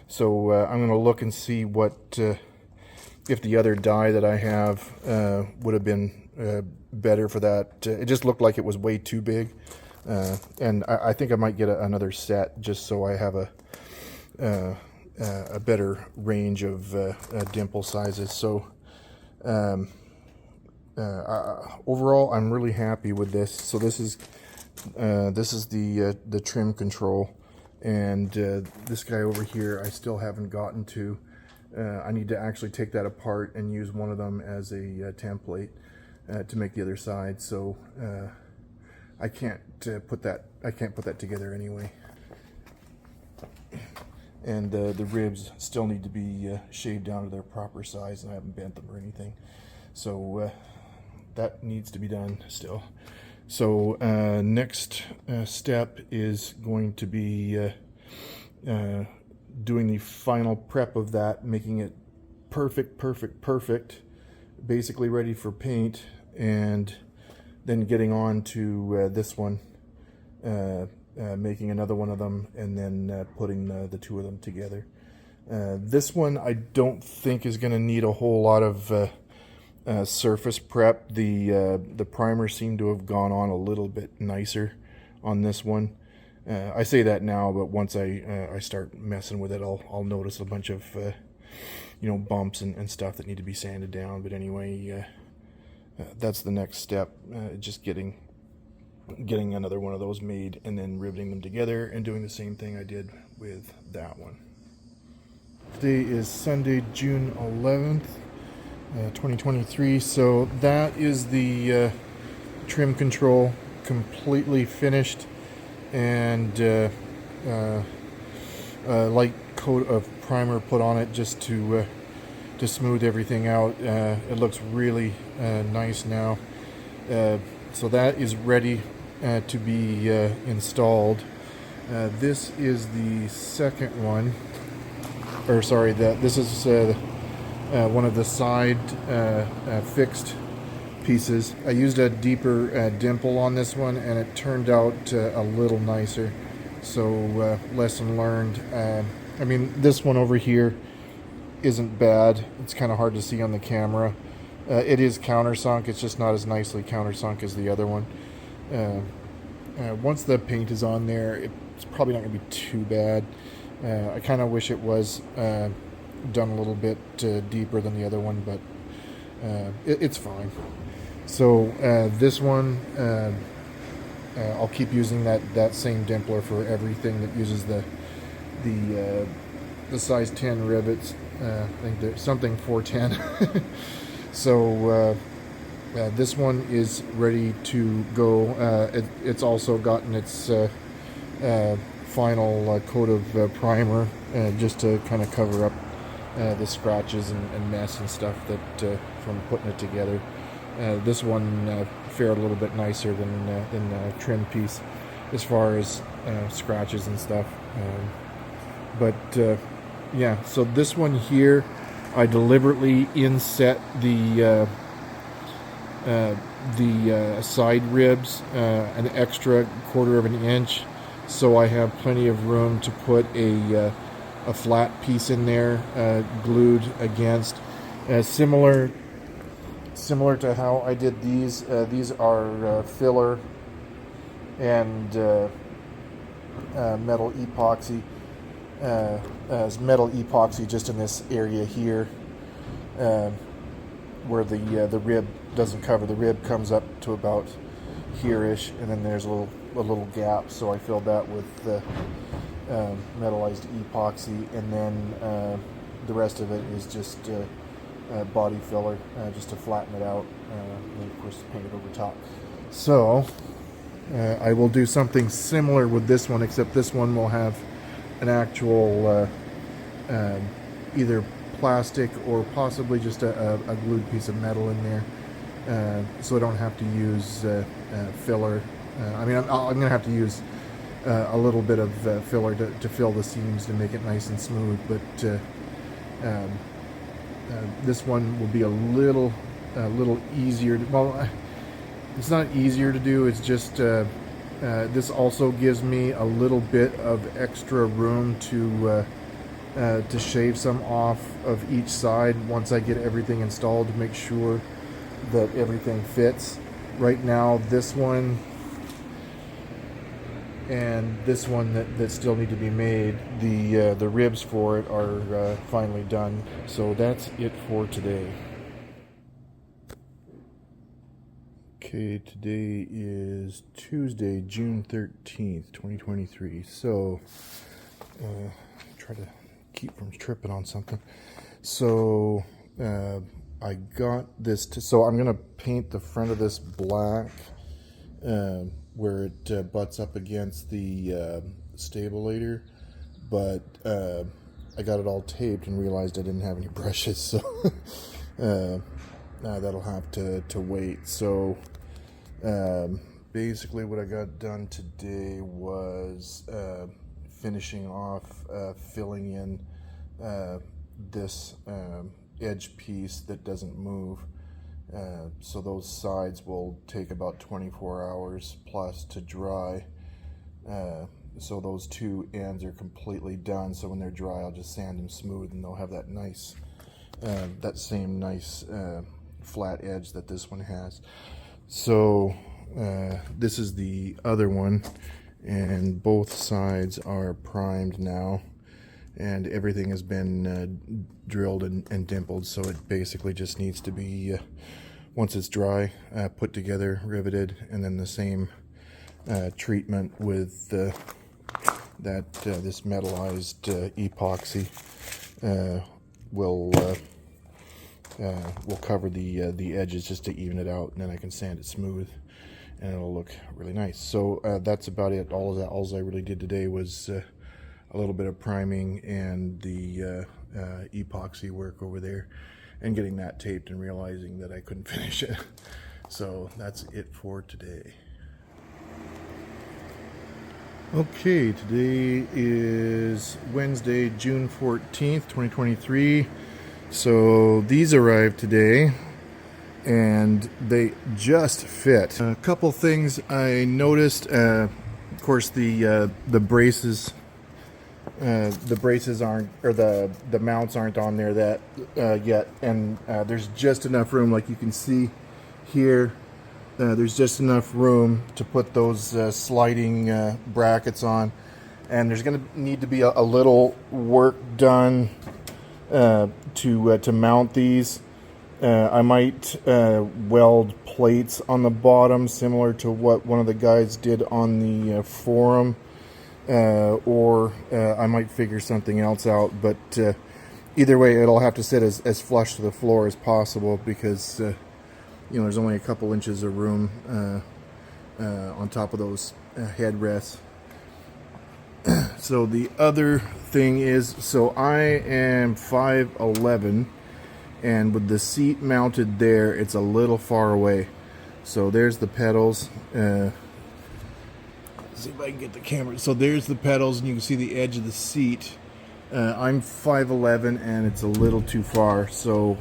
So I'm going to look and see what if the other die that I have would have been better for that. It just looked like it was way too big. And I think I might get another set just so I have a better range of dimple sizes. So overall, I'm really happy with this. So this is the trim control, and this guy over here I still haven't gotten to. I need to actually take that apart and use one of them as a template to make the other side. So I can't put that together anyway. And the ribs still need to be shaved down to their proper size, and I haven't bent them or anything. So that needs to be done still. So next step is going to be doing the final prep of that, making it perfect, basically ready for paint, and then getting on to this one, making another one of them, and then putting the two of them together. This one I don't think is going to need a whole lot of surface prep. The primer seemed to have gone on a little bit nicer on this one. I say that now, but once I start messing with it, I'll notice a bunch of bumps and stuff that need to be sanded down. But anyway, that's the next step. Just getting another one of those made, and then riveting them together and doing the same thing I did with that one. Today is Sunday, June 11th, 2023. So that is the trim control completely finished, and a light coat of primer put on it just to smooth everything out. It looks really nice now. So that is ready to be installed. This is the second one, or sorry, this is one of the side fixed pieces. I used a deeper dimple on this one, and it turned out a little nicer. So lesson learned. I mean, this one over here isn't bad. It's kind of hard to see on the camera. It is countersunk. It's just not as nicely countersunk as the other one. Once the paint is on there, it's probably not going to be too bad. I kind of wish it was done a little bit deeper than the other one, but it's fine. So this one, I'll keep using that same dimpler for everything that uses the size 10 rivets. I think there's something 410. So this one is ready to go. It's also gotten its final coat of primer just to kind of cover up the scratches and mess and stuff that from putting it together. This one fared a little bit nicer than the trim piece as far as scratches and stuff. But yeah, so this one here, I deliberately inset the side ribs an extra 1/4 of an inch, so I have plenty of room to put a flat piece in there, glued against. Similar to how I did these. These are filler and metal epoxy. Metal epoxy just in this area here, where the rib doesn't cover. The rib comes up to about here-ish, and then there's a little gap. So I filled that with metallized epoxy, and then the rest of it is just body filler, just to flatten it out, and then of course paint it over top. So I will do something similar with this one, except this one will have an actual either plastic or possibly just a glued piece of metal in there, so I don't have to use filler. I mean, I'm going to have to use a little bit of filler to fill the seams to make it nice and smooth, but this one will be a little easier to, well, it's not easier to do, it's just this also gives me a little bit of extra room to shave some off of each side once I get everything installed, to make sure that everything fits. Right now, this one and this one that still need to be made, the ribs for it are finally done. So that's it for today. Okay, today is Tuesday, June 13th, 2023. So try to keep from tripping on something. So I got this so I'm gonna paint the front of this black, where it butts up against the Stabilator, but I got it all taped and realized I didn't have any brushes, so that'll have to wait. So basically what I got done today was finishing off filling in this edge piece that doesn't move. So those sides will take about 24 hours plus to dry. So those two ends are completely done. So when they're dry, I'll just sand them smooth, and they'll have that nice, that same nice flat edge that this one has. So this is the other one, and both sides are primed now, and everything has been drilled and dimpled. So it basically just needs to be, once it's dry, put together, riveted, and then the same treatment with this metallized epoxy will cover the edges just to even it out, and then I can sand it smooth, and it'll look really nice. So that's about it. All I really did today was a little bit of priming and the epoxy work over there, and getting that taped and realizing that I couldn't finish it. So that's it for today. Okay, today is Wednesday, June 14th, 2023. So these arrived today, and they just fit. A couple things I noticed. Of course, the braces. The braces aren't, or the mounts aren't on there that yet, and there's just enough room, like you can see here. There's just enough room to put those sliding brackets on, and there's going to need to be a little work done to mount these. I might weld plates on the bottom, similar to what one of the guys did on the forum. Or I might figure something else out, but either way, it'll have to sit as flush to the floor as possible, because you know, there's only a couple inches of room on top of those headrests. So the other thing is, so I am 5'11", and with the seat mounted there, it's a little far away. So there's the pedals. Let's see if I can get the camera. So there's the pedals, and you can see the edge of the seat. I'm 5'11", and it's a little too far. So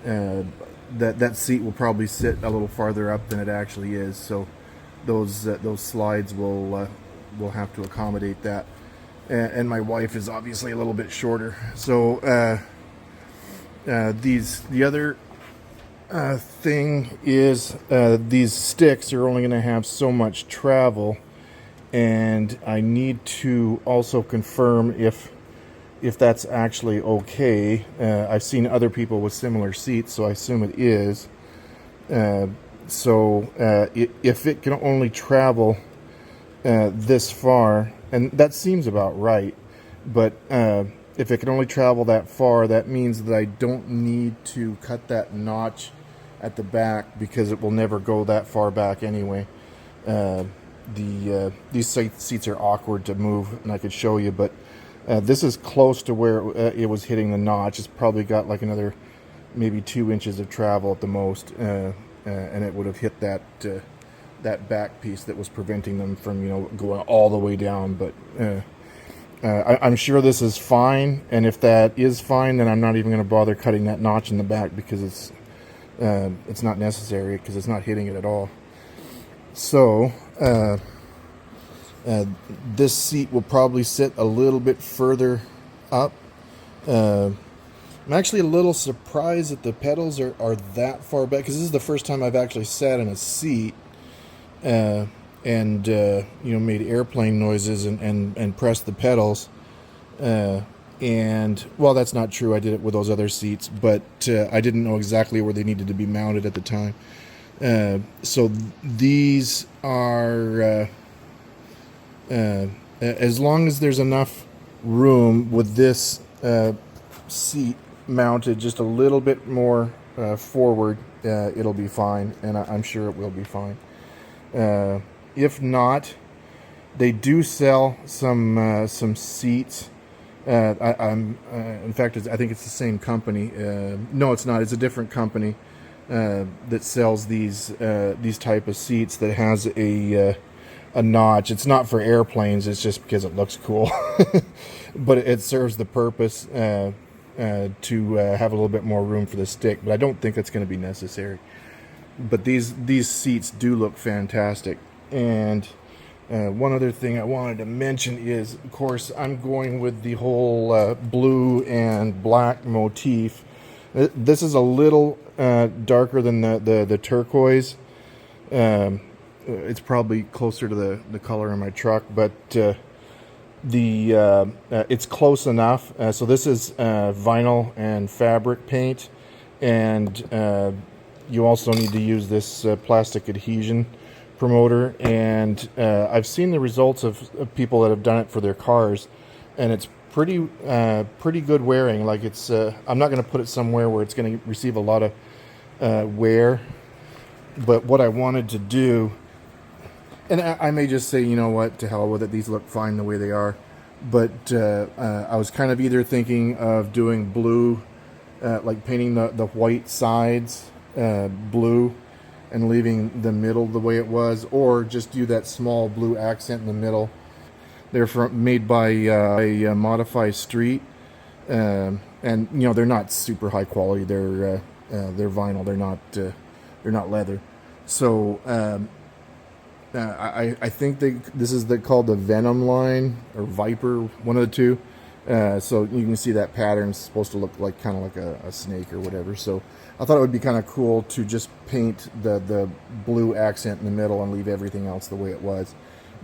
that seat will probably sit a little farther up than it actually is. So those slides will have to accommodate that. And my wife is obviously a little bit shorter. So the other thing is these sticks are only going to have so much travel, and I need to also confirm if that's actually okay. I've seen other people with similar seats, so I assume it is. So if it can only travel this far, and that seems about right, but if it can only travel that far, that means that I don't need to cut that notch at the back, because it will never go that far back anyway. These seats are awkward to move, and I could show you, but this is close to where it was hitting the notch. It's probably got like another maybe 2 inches of travel at the most, and it would have hit that back piece that was preventing them from, going all the way down. But I'm sure this is fine, and if that is fine, then I'm not even going to bother cutting that notch in the back, because it's not necessary, because it's not hitting it at all. So this seat will probably sit a little bit further up. I'm actually a little surprised that the pedals are that far back, because this is the first time I've actually sat in a seat and made airplane noises and pressed the pedals. And well, that's not true. I did it with those other seats, but I didn't know exactly where they needed to be mounted at the time. So these are as long as there's enough room with this seat mounted just a little bit more forward, it'll be fine, and I'm sure it will be fine. If not, they do sell some seats. In fact, I think it's the same company. No, it's not. It's a different company that sells these type of seats that has a notch. It's not for airplanes. It's just because it looks cool, but it serves the purpose to have a little bit more room for the stick. But I don't think that's going to be necessary. But these seats do look fantastic. And one other thing I wanted to mention is, of course, I'm going with the whole blue and black motif. This is a little darker than the turquoise. It's probably closer to the color in my truck, but it's close enough. So this is vinyl and fabric paint, and you also need to use this plastic adhesion promoter. And I've seen the results of people that have done it for their cars, and it's pretty good wearing. Like, it's I'm not going to put it somewhere where it's going to receive a lot of wear, but what I wanted to do, and I may just say, you know what, to hell with it, these look fine the way they are, but I was kind of either thinking of doing blue, like painting the white sides blue and leaving the middle the way it was, or just do that small blue accent in the middle. They're made by a Modify Street, and they're not super high quality. They're vinyl. They're not leather. So I think this is called the Venom line or Viper, one of the two. So you can see that pattern's supposed to look like kind of like a snake or whatever. So I thought it would be kind of cool to just paint the blue accent in the middle and leave everything else the way it was.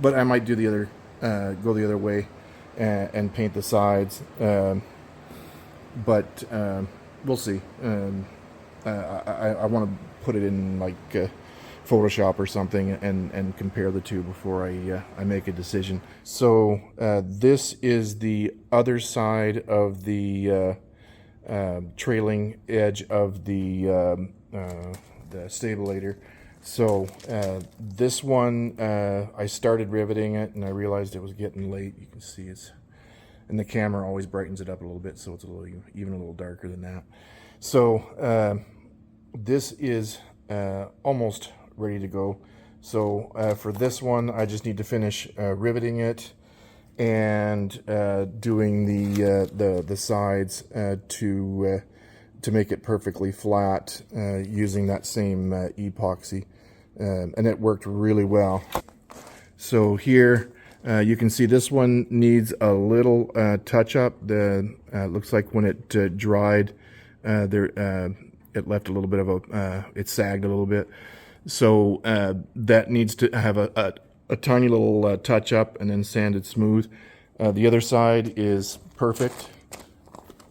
But I might do go the other way and paint the sides. But we'll see. I want to put it in like Photoshop or something and compare the two before I make a decision. So this is the other side of the trailing edge of the Stabilator. So this one, I started riveting it and I realized it was getting late. You can see it's, and the camera always brightens it up a little bit, so it's a little, even a little darker than that. So this is almost ready to go. So for this one, I just need to finish riveting it and doing the sides to make it perfectly flat using that same epoxy, and it worked really well. So here you can see this one needs a little touch up. Looks like when it dried, it left a little bit of a it sagged a little bit. So that needs to have a tiny little touch up and then sanded smooth. The other side is perfect.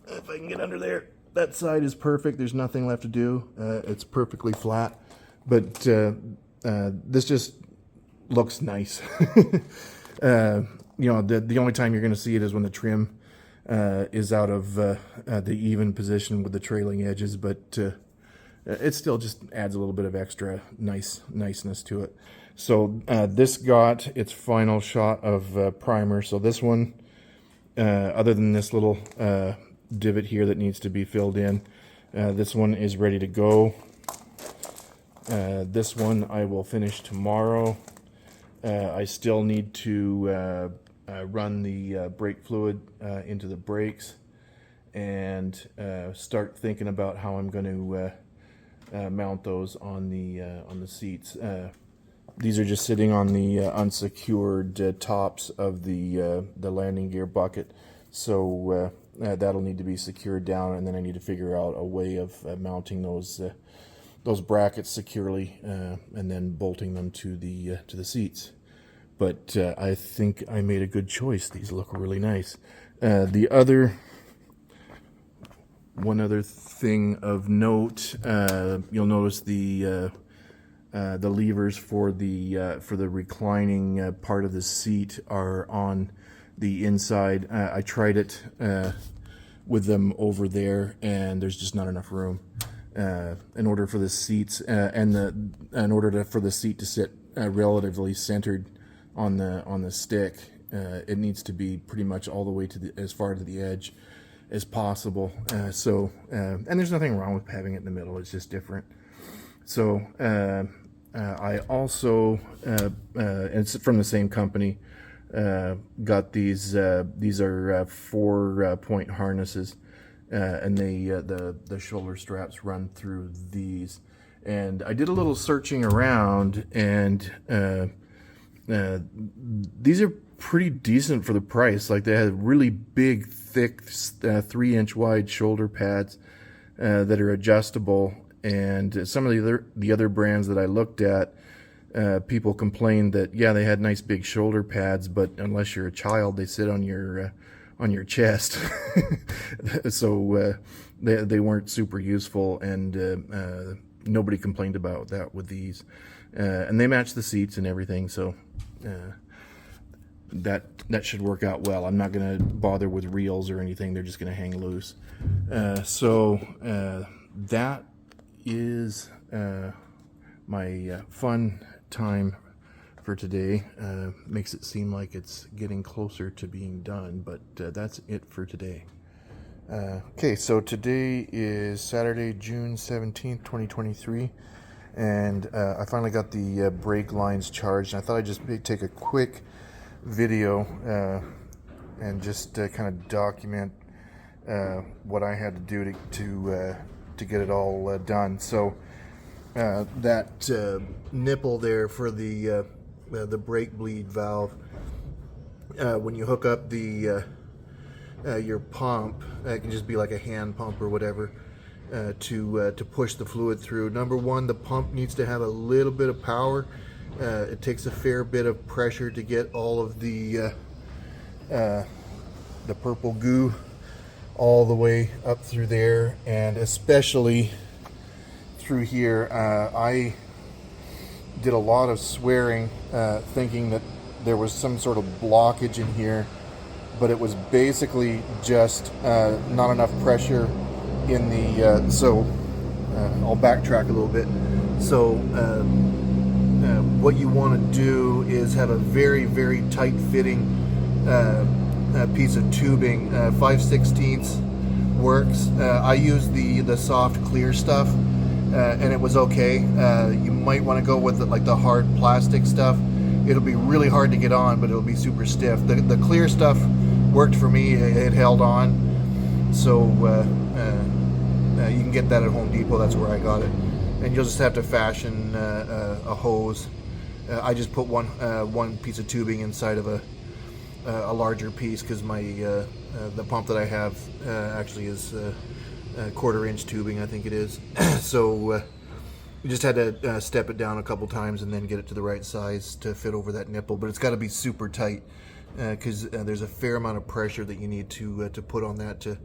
If I can get under there, that side is perfect. There's nothing left to do. It's perfectly flat. But this just looks nice. You know, the only time you're going to see it is when the trim is out of the even position with the trailing edges, but it still just adds a little bit of extra niceness to it. So this got its final shot of primer. So this one, other than this little divot here that needs to be filled in, this one is ready to go. This one I will finish tomorrow. I still need to run the brake fluid into the brakes and start thinking about how I'm going to mount those on the seats. These are just sitting on the unsecured tops of the landing gear bucket, so that'll need to be secured down, and then I need to figure out a way of mounting those brackets securely and then bolting them to the seats. But I think I made a good choice. These look really nice. One other thing of note, you'll notice the levers for the reclining part of the seat are on the inside. I tried it with them over there, and there's just not enough room. In order for the seats for the seat to sit relatively centered on the stick, it needs to be pretty much all the way to as far to the edge as possible. And there's nothing wrong with having it in the middle. It's just different. So I also, and it's from the same company, got these. These are 4-point harnesses, and the shoulder straps run through these. And I did a little searching around, and these are pretty decent for the price. Like, they had really big, thick, 3-inch wide shoulder pads that are adjustable. And some of the other brands that I looked at, people complained that, yeah, they had nice big shoulder pads, but unless you're a child, they sit on your chest. So they weren't super useful, and nobody complained about that with these. And they match the seats and everything, so that should work out well. I'm not going to bother with reels or anything. They're just going to hang loose. So that is my fun time for today. Makes it seem like it's getting closer to being done, but that's it for today. Okay, so today is Saturday, June 17th, 2023, and I finally got the brake lines charged. I thought I'd just take a quick video and just kind of document what I had to do to get it all done. So that nipple there for the brake bleed valve, when you hook up your pump, it can just be like a hand pump or whatever, to push the fluid through. Number one, the pump needs to have a little bit of power. It takes a fair bit of pressure to get all of the purple goo all the way up through there, and especially through here. I did a lot of swearing, thinking that there was some sort of blockage in here, but it was basically just not enough pressure in the, so I'll backtrack a little bit. So what you want to do is have a very, very tight fitting piece of tubing. 5/16 works. I use the soft clear stuff, and it was okay. You might want to go with like the hard plastic stuff. It'll be really hard to get on, but it'll be super stiff. The clear stuff worked for me. It held on. So you can get that at Home Depot. That's where I got it. And you'll just have to fashion a hose. I just put one piece of tubing inside of a larger piece because my the pump that I have actually is a 1/4 inch tubing, I think it is. So you just had to step it down a couple times and then get it to the right size to fit over that nipple. But it's got to be super tight because there's a fair amount of pressure that you need to put on that to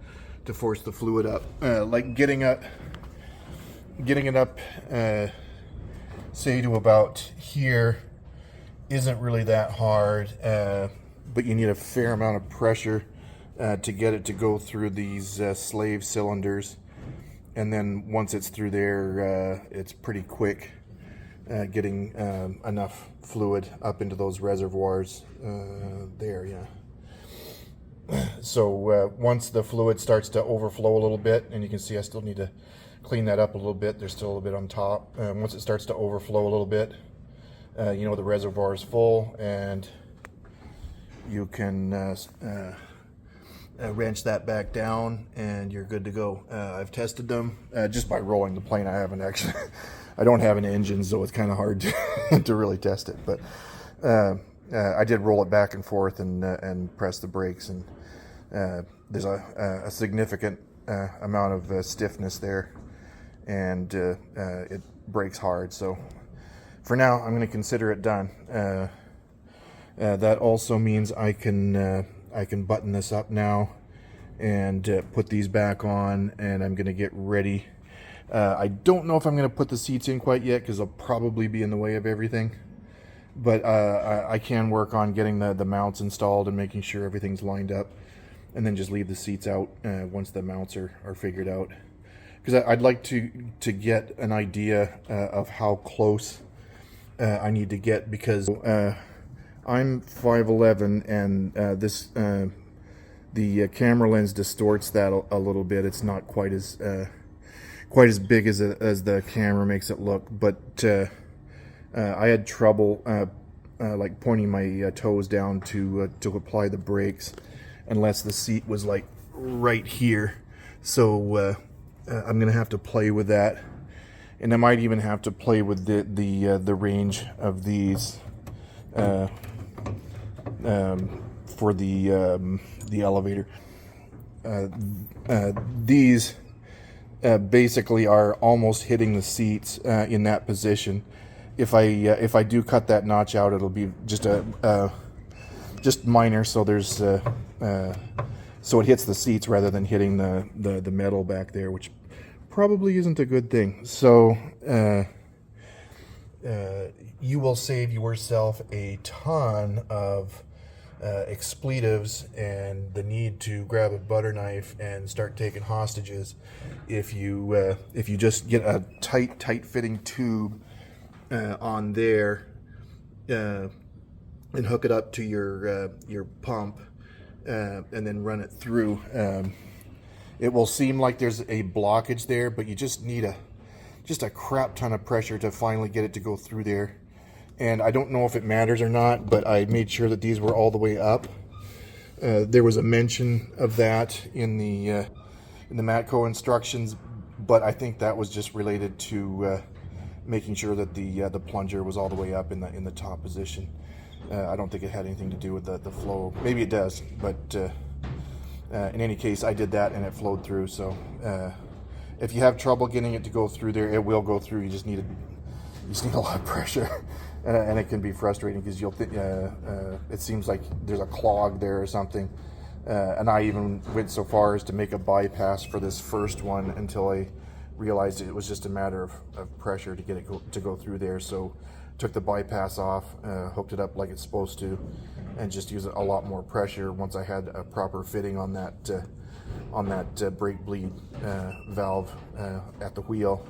force the fluid up. Like getting it up, say to about here, isn't really that hard, but you need a fair amount of pressure to get it to go through these slave cylinders, and then once it's through there, it's pretty quick getting enough fluid up into those reservoirs there, yeah. So once the fluid starts to overflow a little bit, and you can see I still need to clean that up a little bit, there's still a little bit on top. Once it starts to overflow a little bit, you know the reservoir is full, and you can wrench that back down and you're good to go. I've tested them just by rolling the plane. I haven't actually I don't have an engine, so it's kind of hard to really test it, but I did roll it back and forth and press the brakes, and there's a significant amount of stiffness there, and it breaks hard. So for now, I'm going to consider it done. That also means I can button this up now and put these back on, and I'm going to get ready. I don't know if I'm going to put the seats in quite yet because they'll probably be in the way of everything. But I can work on getting the mounts installed and making sure everything's lined up, and then just leave the seats out once the mounts are figured out. Because I'd like to get an idea of how close I need to get, because I'm 5'11", and the camera lens distorts that a little bit. It's not quite as big as the camera makes it look, but I had trouble like pointing my toes down to apply the brakes unless the seat was like right here. So I'm gonna have to play with that, and I might even have to play with the range of these for the elevator. These basically are almost hitting the seats in that position. If I do cut that notch out, it'll be just just minor, so there's so it hits the seats rather than hitting the metal back there, which probably isn't a good thing. So you will save yourself a ton of expletives and the need to grab a butter knife and start taking hostages if you just get a tight fitting tube on there and hook it up to your pump and then run it through. It will seem like there's a blockage there, but you just need a crap ton of pressure to finally get it to go through there. And I don't know if it matters or not, but I made sure that these were all the way up. There was a mention of that in the Matco instructions, but I think that was just related to making sure that the plunger was all the way up in the top position. I don't think it had anything to do with the flow. Maybe it does, but in any case, I did that and it flowed through. So if you have trouble getting it to go through there, it will go through. You just need a lot of pressure, and it can be frustrating because you'll think it seems like there's a clog there or something. And I even went so far as to make a bypass for this first one until I realized it was just a matter of pressure to get it to go through there. So took the bypass off, hooked it up like it's supposed to, and just used a lot more pressure once I had a proper fitting on that brake bleed valve at the wheel.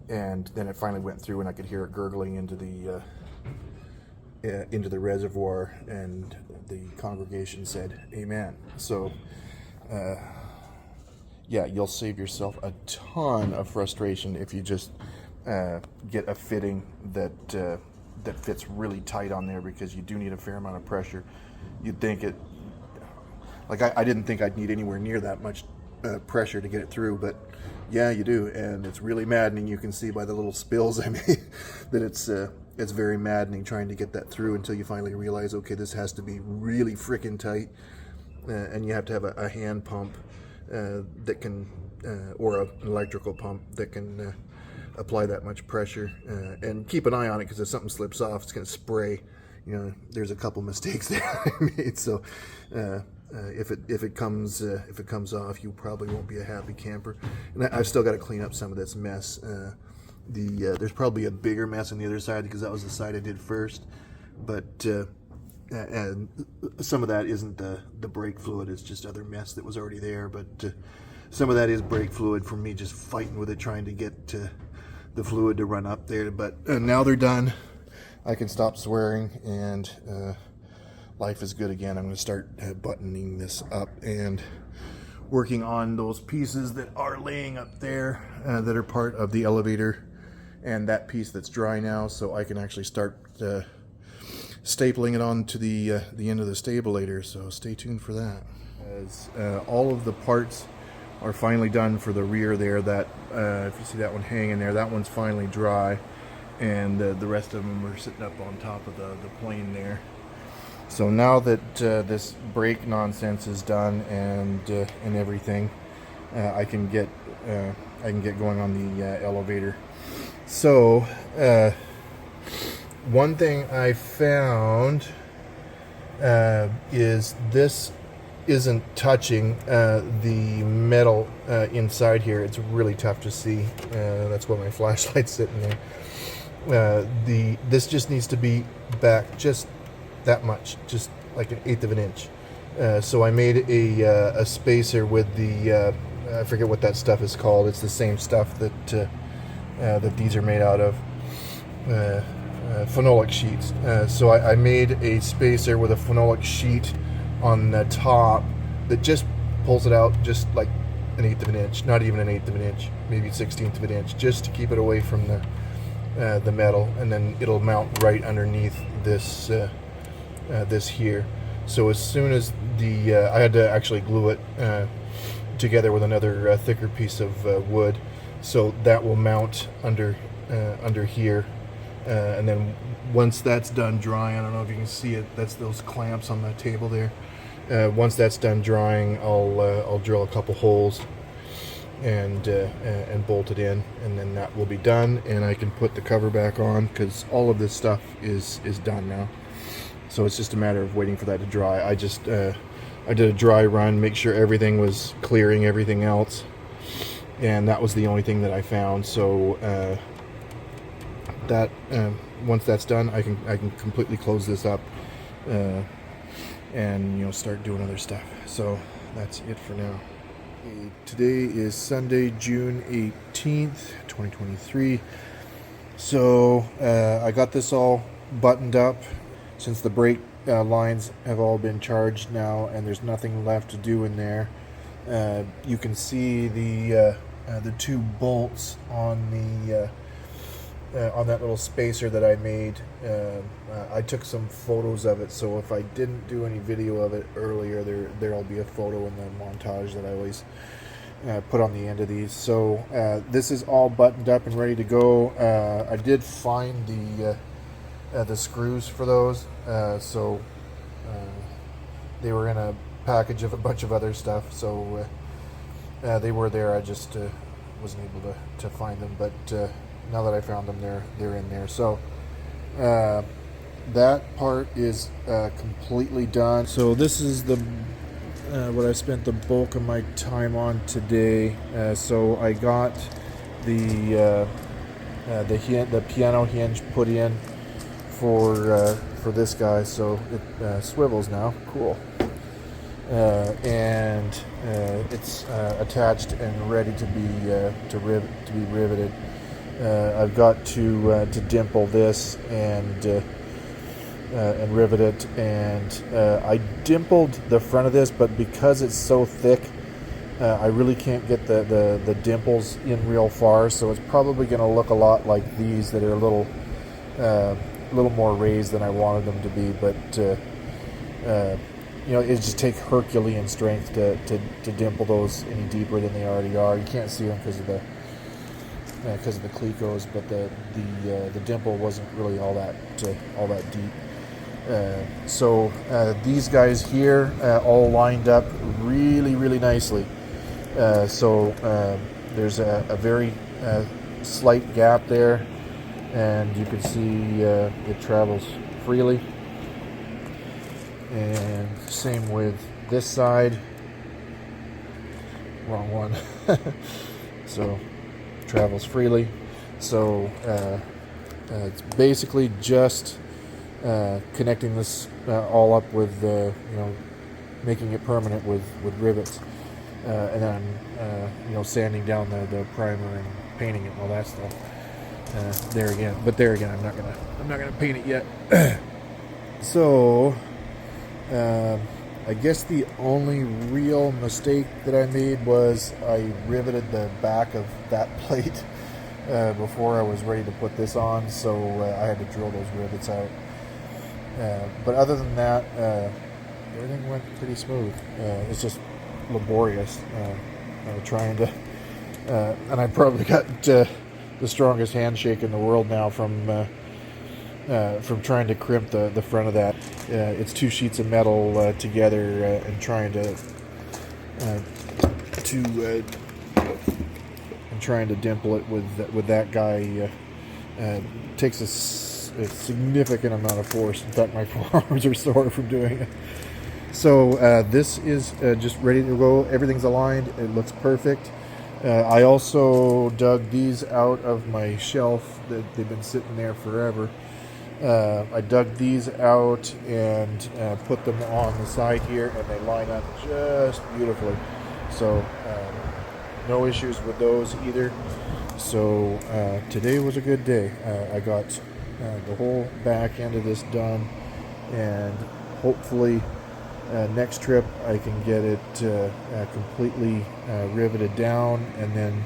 And then it finally went through, and I could hear it gurgling into into the reservoir, and the congregation said amen. So yeah, you'll save yourself a ton of frustration if you just get a fitting that that fits really tight on there, because you do need a fair amount of pressure. You'd think it, like I didn't think I'd need anywhere near that much pressure to get it through, but yeah, you do, and it's really maddening. You can see by the little spills I made that it's very maddening trying to get that through, until you finally realize, okay, this has to be really freaking tight, and you have to have a hand pump that can, or an electrical pump that can apply that much pressure, and keep an eye on it, because if something slips off, it's going to spray. You know, there's a couple mistakes that I made, so if it comes off, you probably won't be a happy camper. And I've still got to clean up some of this mess. There's probably a bigger mess on the other side, because that was the side I did first, but and some of that isn't the brake fluid, it's just other mess that was already there, but some of that is brake fluid from me just fighting with it, trying to get the fluid to run up there. But now they're done, I can stop swearing, and life is good again. I'm going to start buttoning this up and working on those pieces that are laying up there that are part of the elevator, and that piece that's dry now, so I can actually start stapling it on to the end of the Stabilator. So stay tuned for that. As all of the parts are finally done for the rear there, that if you see that one hanging there, that one's finally dry, and the rest of them are sitting up on top of the plane there. So now that this brake nonsense is done and everything, I can get going on the elevator. So one thing I found is this isn't touching the metal inside here. It's really tough to see. That's why my flashlight's sitting there. This just needs to be back just that much, just like 1/8 of an inch. So I made a spacer with the I forget what that stuff is called. It's the same stuff that that these are made out of, phenolic sheets. So I made a spacer with a phenolic sheet on the top that just pulls it out just like 1/8 of an inch, not even 1/8 of an inch, maybe 1/16 of an inch, just to keep it away from the metal, and then it'll mount right underneath this this here. So as soon as I had to actually glue it together with another thicker piece of wood, so that will mount under here, and then once that's done drying, I don't know if you can see it, that's those clamps on the table there. Once that's done drying, I'll drill a couple holes and bolt it in, and then that will be done, and I can put the cover back on, because all of this stuff is done now. So it's just a matter of waiting for that to dry. I did a dry run, make sure everything was clearing everything else, and that was the only thing that I found. So that once that's done, I can completely close this up and start doing other stuff. So that's it for now. Today is Sunday, June 18th, 2023. So I got this all buttoned up, since the brake lines have all been charged now and there's nothing left to do in there. You can see the 2 bolts on that little spacer that I made. I took some photos of it, so if I didn't do any video of it earlier, there'll be a photo in the montage that I always put on the end of these. So this is all buttoned up and ready to go. I did find the screws for those, so they were in a package of a bunch of other stuff, so they were there. I just wasn't able to find them, but now that I found them, they're in there. So that part is completely done. So this is the what I spent the bulk of my time on today. So I got the piano hinge put in for this guy, so it swivels now. Cool. And it's attached and ready to be riveted. I've got to dimple this and and rivet it. And I dimpled the front of this, but because it's so thick, I really can't get the dimples in real far, so it's probably going to look a lot like these that are a little more raised than I wanted them to be. But you know, it just takes Herculean strength to dimple those any deeper than they already are. You can't see them because of the clecos, but the dimple wasn't really all that deep. So these guys here all lined up really nicely. So there's a very slight gap there, and you can see it travels freely. And same with this side. Wrong one. So travels freely. So it's basically just connecting this all up with you know, making it permanent with rivets, and then you know, sanding down the primer and painting it and all that stuff. There again, I'm not gonna paint it yet. So I guess the only real mistake that I made was I riveted the back of that plate before I was ready to put this on, so I had to drill those rivets out. But other than that, everything went pretty smooth. It's just laborious trying to, and I probably got the strongest handshake in the world now from trying to crimp the front of that. It's two sheets of metal together and trying to dimple it with that guy takes a significant amount of force. In fact, my forearms are sore from doing it. So this is just ready to go. Everything's aligned. It looks perfect. I also dug these out of my shelf. They've been sitting there forever. I dug these out and put them on the side here, and they line up just beautifully. So no issues with those either. So today was a good day. I got the whole back end of this done, and hopefully next trip I can get it completely riveted down, and then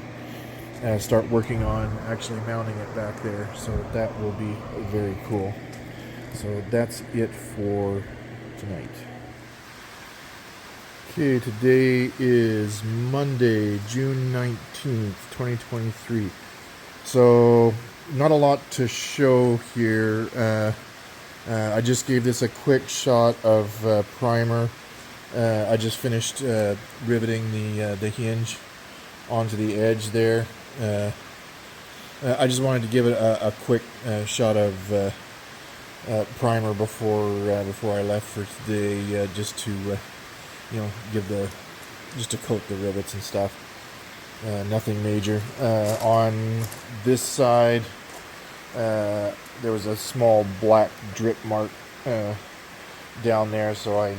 start working on actually mounting it back there. So that will be very cool. So that's it for tonight. Okay, today is Monday, June 19th, 2023. So not a lot to show here. I just gave this a quick shot of primer. I just finished riveting the hinge onto the edge there. I just wanted to give it a quick shot of primer before I left for today, just to you know, just to coat the rivets and stuff. Nothing major. On this side, there was a small black drip mark down there, so I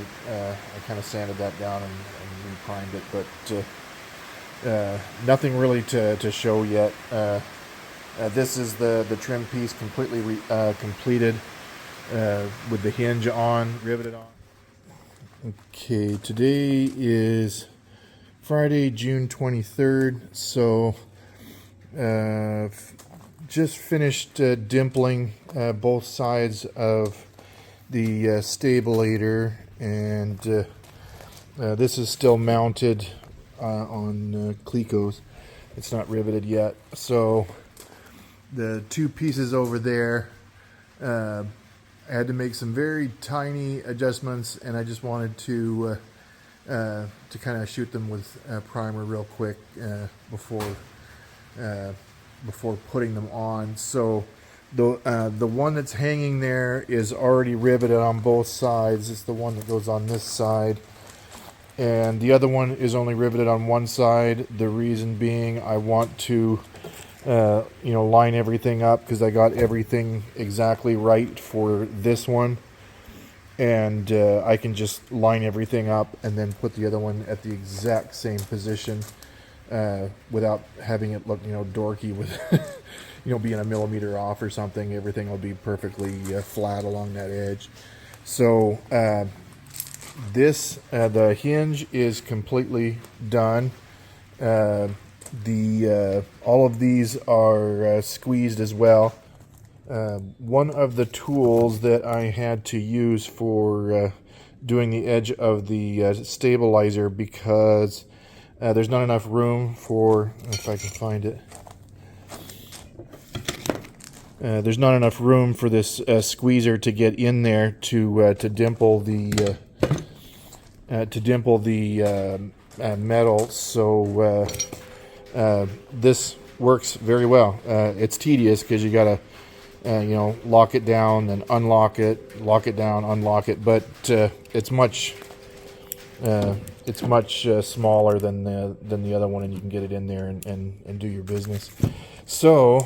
kind of sanded that down and reprimed it, but nothing really to show yet. This is the trim piece completely completed with the hinge on, riveted on. Okay, today is Friday, June 23rd, so just finished dimpling both sides of the Stabilator, and this is still mounted on clecos. It's not riveted yet, so the two pieces over there, I had to make some very tiny adjustments, and I just wanted to kind of shoot them with primer real quick before putting them on. So the one that's hanging there is already riveted on both sides. It's the one that goes on this side, and the other one is only riveted on one side. The reason being, I want to you know, line everything up, because I got everything exactly right for this one, and I can just line everything up and then put the other one at the exact same position without having it look, you know, dorky with being a millimeter off or something, everything will be perfectly flat along that edge. So the hinge is completely done. All of these are squeezed as well. One of the tools that I had to use for doing the edge of the stabilizer, because there's not enough room for, if I can find it, there's not enough room for this squeezer to get in there to dimple the metal. So this works very well. It's tedious because you gotta lock it down, then unlock it, lock it down, unlock it. But it's much smaller than the other one, and you can get it in there and do your business. So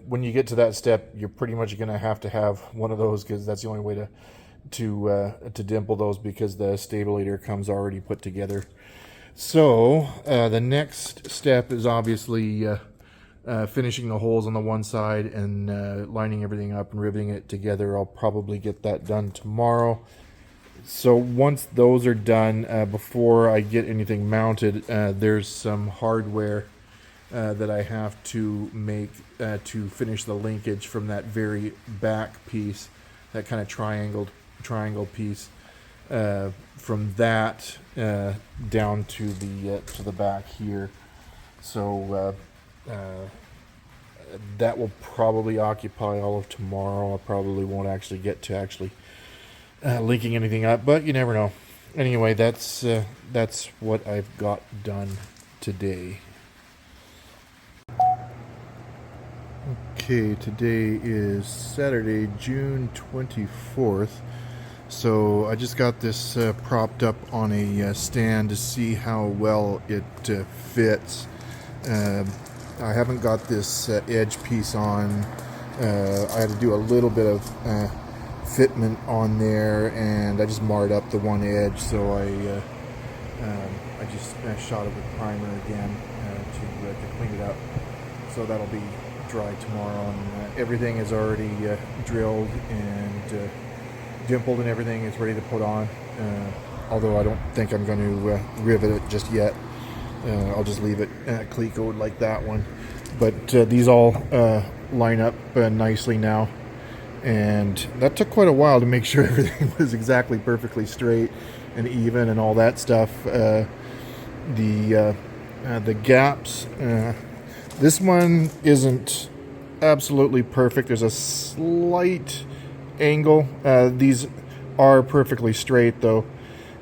when you get to that step, you're pretty much going to have one of those, because that's the only way to dimple those, because the stabilator comes already put together. So the next step is obviously finishing the holes on the one side and lining everything up and riveting it together. I'll probably get that done tomorrow. So once those are done, before I get anything mounted, there's some hardware that I have to make to finish the linkage from that very back piece, that kind of triangle piece, from that down to the back here. So that will probably occupy all of tomorrow. I probably won't actually get to linking anything up, but you never know. Anyway, that's what I've got done today. Okay, today is Saturday, June 24th. So I just got this propped up on a stand to see how well it fits. I haven't got this edge piece on. I had to do a little bit of fitment on there, and I just marred up the one edge, so I just shot it with primer again to clean it up. So that'll be dry tomorrow, and everything is already drilled and dimpled, and everything is ready to put on. Although I don't think I'm going to rivet it just yet. I'll just leave it clecoed like that one. But these all line up nicely now, and that took quite a while to make sure everything was exactly perfectly straight and even and all that stuff. The gaps, this one isn't absolutely perfect. There's a slight angle. These are perfectly straight though.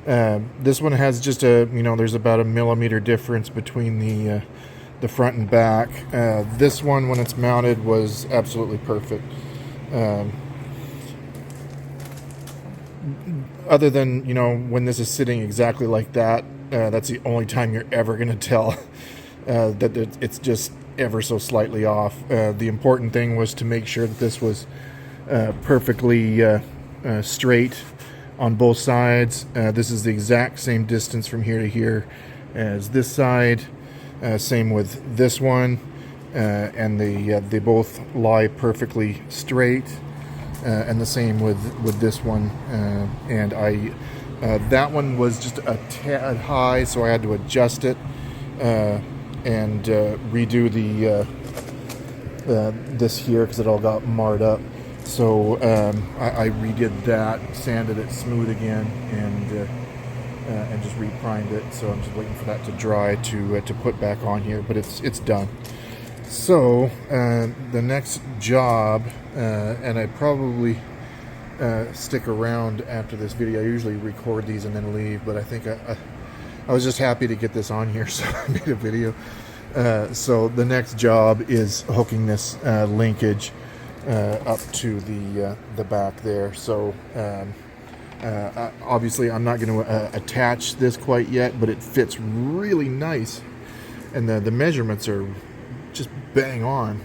This one has just there's about a millimeter difference between the front and back. This one, when it's mounted, was absolutely perfect. Other than, when this is sitting exactly like that, that's the only time you're ever going to tell that it's just ever so slightly off. The important thing was to make sure that this was perfectly straight on both sides. This is the exact same distance from here to here as this side. Same with this one, and they both lie perfectly straight. And the same with this one. And that one was just a tad high, so I had to adjust it and redo this here because it all got marred up. So I redid that, sanded it smooth again, and just reprimed it. So I'm just waiting for that to dry to put back on here, but it's done. So the next job, and I probably stick around after this video. I usually record these and then leave, but I think I was just happy to get this on here, so I made a video. So the next job is hooking this linkage up to the back there. So obviously I'm not going to attach this quite yet, but it fits really nice, and the measurements are just bang on.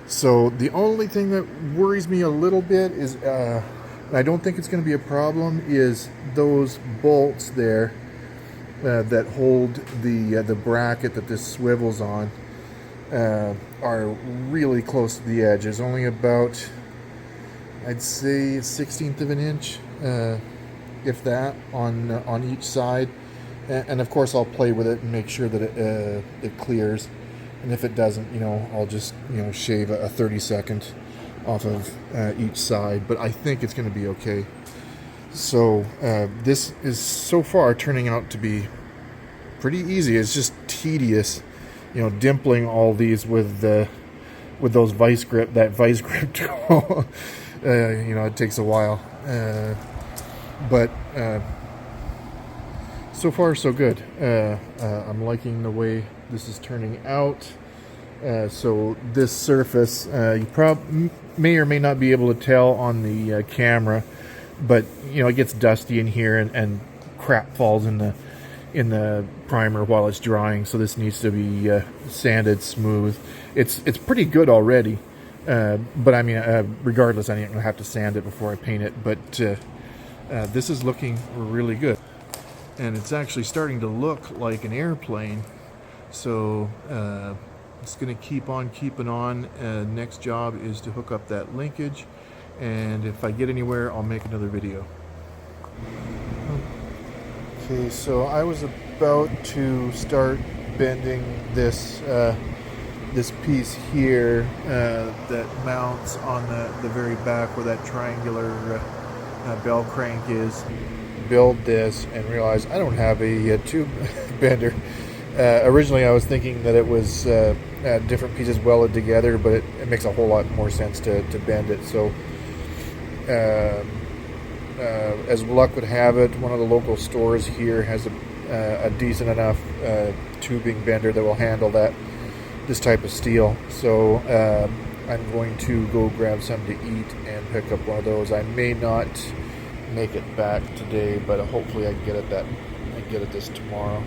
So the only thing that worries me a little bit is, I don't think it's going to be a problem, is those bolts there that hold the bracket that this swivels on. are really close to the edge. There's only about, I'd say, 1/16 of an inch, if that, on each side. And of course, I'll play with it and make sure that it clears. And if it doesn't, I'll just shave a 30-second off of each side. But I think it's going to be okay. So this is so far turning out to be pretty easy. It's just tedious, dimpling all these with those vice grip tool. It takes a while, but so far so good. I'm liking the way this is turning out. So this surface, you may or may not be able to tell on the camera, but it gets dusty in here, and crap falls in the primer while it's drying. So this needs to be sanded smooth. It's pretty good already, but I mean, regardless, I'm gonna have to sand it before I paint it. But this is looking really good, and it's actually starting to look like an airplane. So it's gonna keep on keeping on. Next job is to hook up that linkage, and if I get anywhere, I'll make another video. Okay, so I was about to start bending this this piece here that mounts on the very back where that triangular bell crank is. Build this and realize I don't have a tube bender. Originally I was thinking that it was different pieces welded together, but it makes a whole lot more sense to bend it. So as luck would have it, one of the local stores here has a decent enough tubing bender that will handle this type of steel. So I'm going to go grab some to eat and pick up one of those. I may not make it back today, but hopefully I can get at this tomorrow.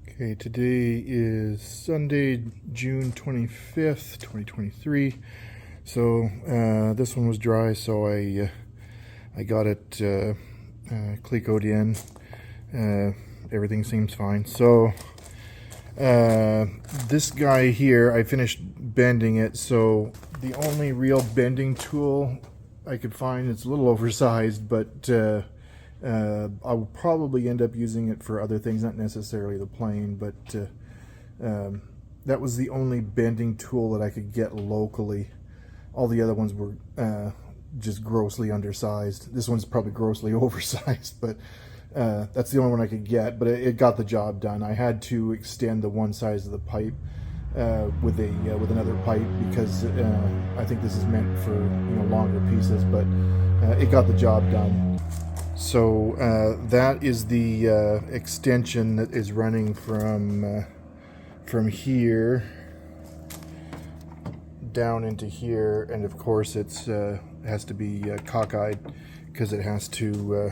Okay, today is Sunday, June 25th, 2023. So this one was dry, so I got it clecoed in. Everything seems fine. So this guy here, I finished bending it. So the only real bending tool I could find, it's a little oversized, but I will probably end up using it for other things, not necessarily the plane, but that was the only bending tool that I could get locally. All the other ones were just grossly undersized. This one's probably grossly oversized, but that's the only one I could get, but it got the job done. I had to extend the one size of the pipe with another pipe, because I think this is meant for longer pieces, but it got the job done. So that is the extension that is running from here down into here, and of course it's has to be cockeyed because it has to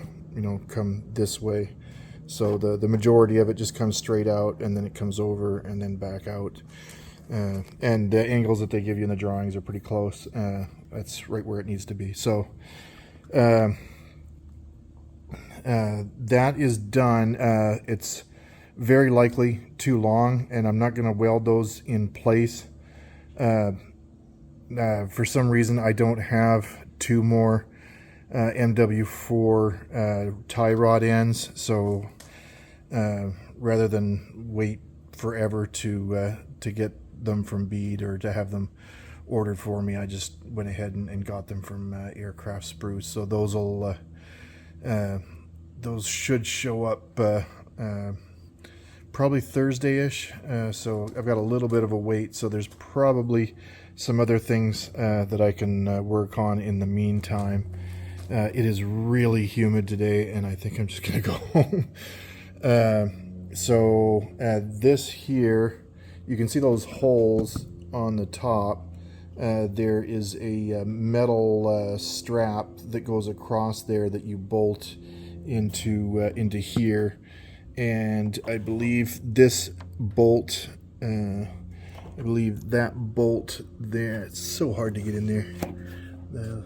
come this way. So the majority of it just comes straight out, and then it comes over and then back out. And the angles that they give you in the drawings are pretty close. That's right where it needs to be. So that is done. It's very likely too long, and I'm not going to weld those in place. For some reason, I don't have two more MW4 tie rod ends, so rather than wait forever to get them from Bede or to have them ordered for me, I just went ahead and got them from Aircraft Spruce. So those should show up probably Thursday-ish. So I've got a little bit of a wait, so there's probably some other things that I can work on in the meantime. It is really humid today, and I think I'm just gonna go home. So this here, you can see those holes on the top. There is a metal strap that goes across there that you bolt into here, and I believe this bolt, I believe that bolt there, it's so hard to get in there.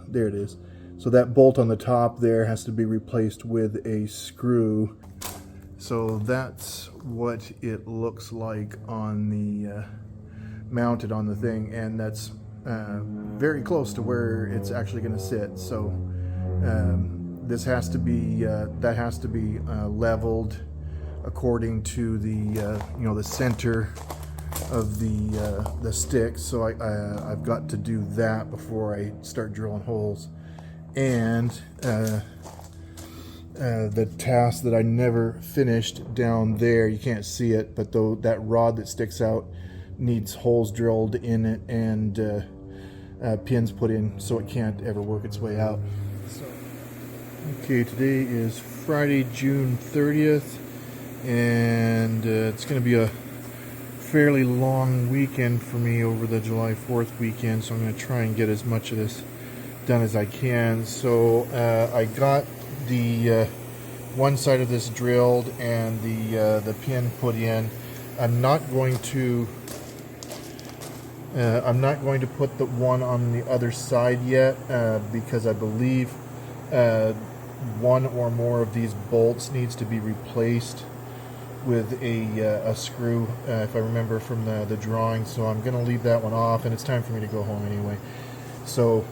There it is. So that bolt on the top there has to be replaced with a screw. So that's what it looks like on the mounted on the thing, and that's very close to where it's actually going to sit. So this has to be that has to be leveled according to the the center of the stick. So I've got to do that before I start drilling holes. And the task that I never finished down there, you can't see it, but though that rod that sticks out needs holes drilled in it and pins put in so it can't ever work its way out. So, okay, today is Friday, June 30th, and it's going to be a fairly long weekend for me over the July 4th weekend, so I'm going to try and get as much of this done as I can. So I got the one side of this drilled and the pin put in. I'm not going to put the one on the other side yet because I believe one or more of these bolts needs to be replaced with a screw, if I remember from the drawing. So I'm going to leave that one off, and it's time for me to go home anyway. So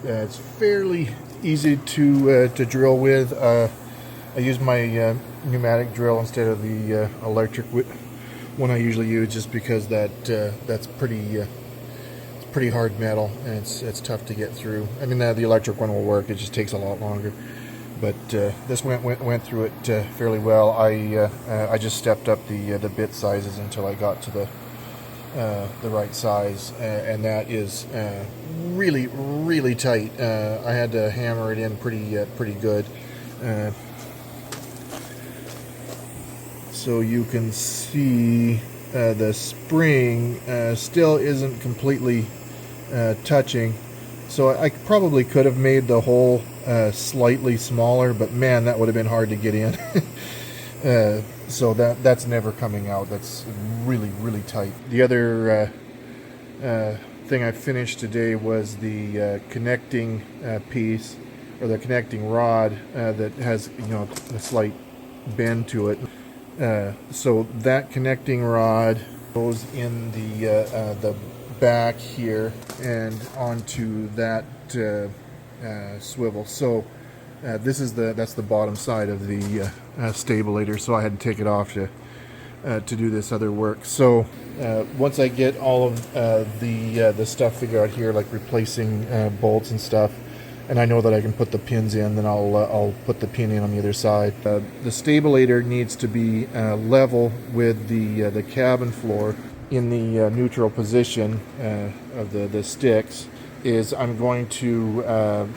it's fairly easy to drill with. I use my pneumatic drill instead of the electric one I usually use, just because that's pretty hard metal, and it's tough to get through. I mean, the electric one will work; it just takes a lot longer. But this went through it fairly well. I just stepped up the bit sizes until I got to the right size, and that is really tight. I had to hammer it in pretty good. So you can see the spring still isn't completely touching. So I probably could have made the hole slightly smaller, but man, that would have been hard to get in. So that's never coming out. That's really tight. The other thing I finished today was the connecting piece, or the connecting rod that has a slight bend to it. So that connecting rod goes in the back here and onto that swivel. So that's the bottom side of the Stabilator. So I had to take it off to do this other work. So once I get all of the stuff figured out here, like replacing bolts and stuff, and I know that I can put the pins in, then I'll put the pin in on the other side. The Stabilator needs to be level with the cabin floor in the neutral position of the sticks. I'm going to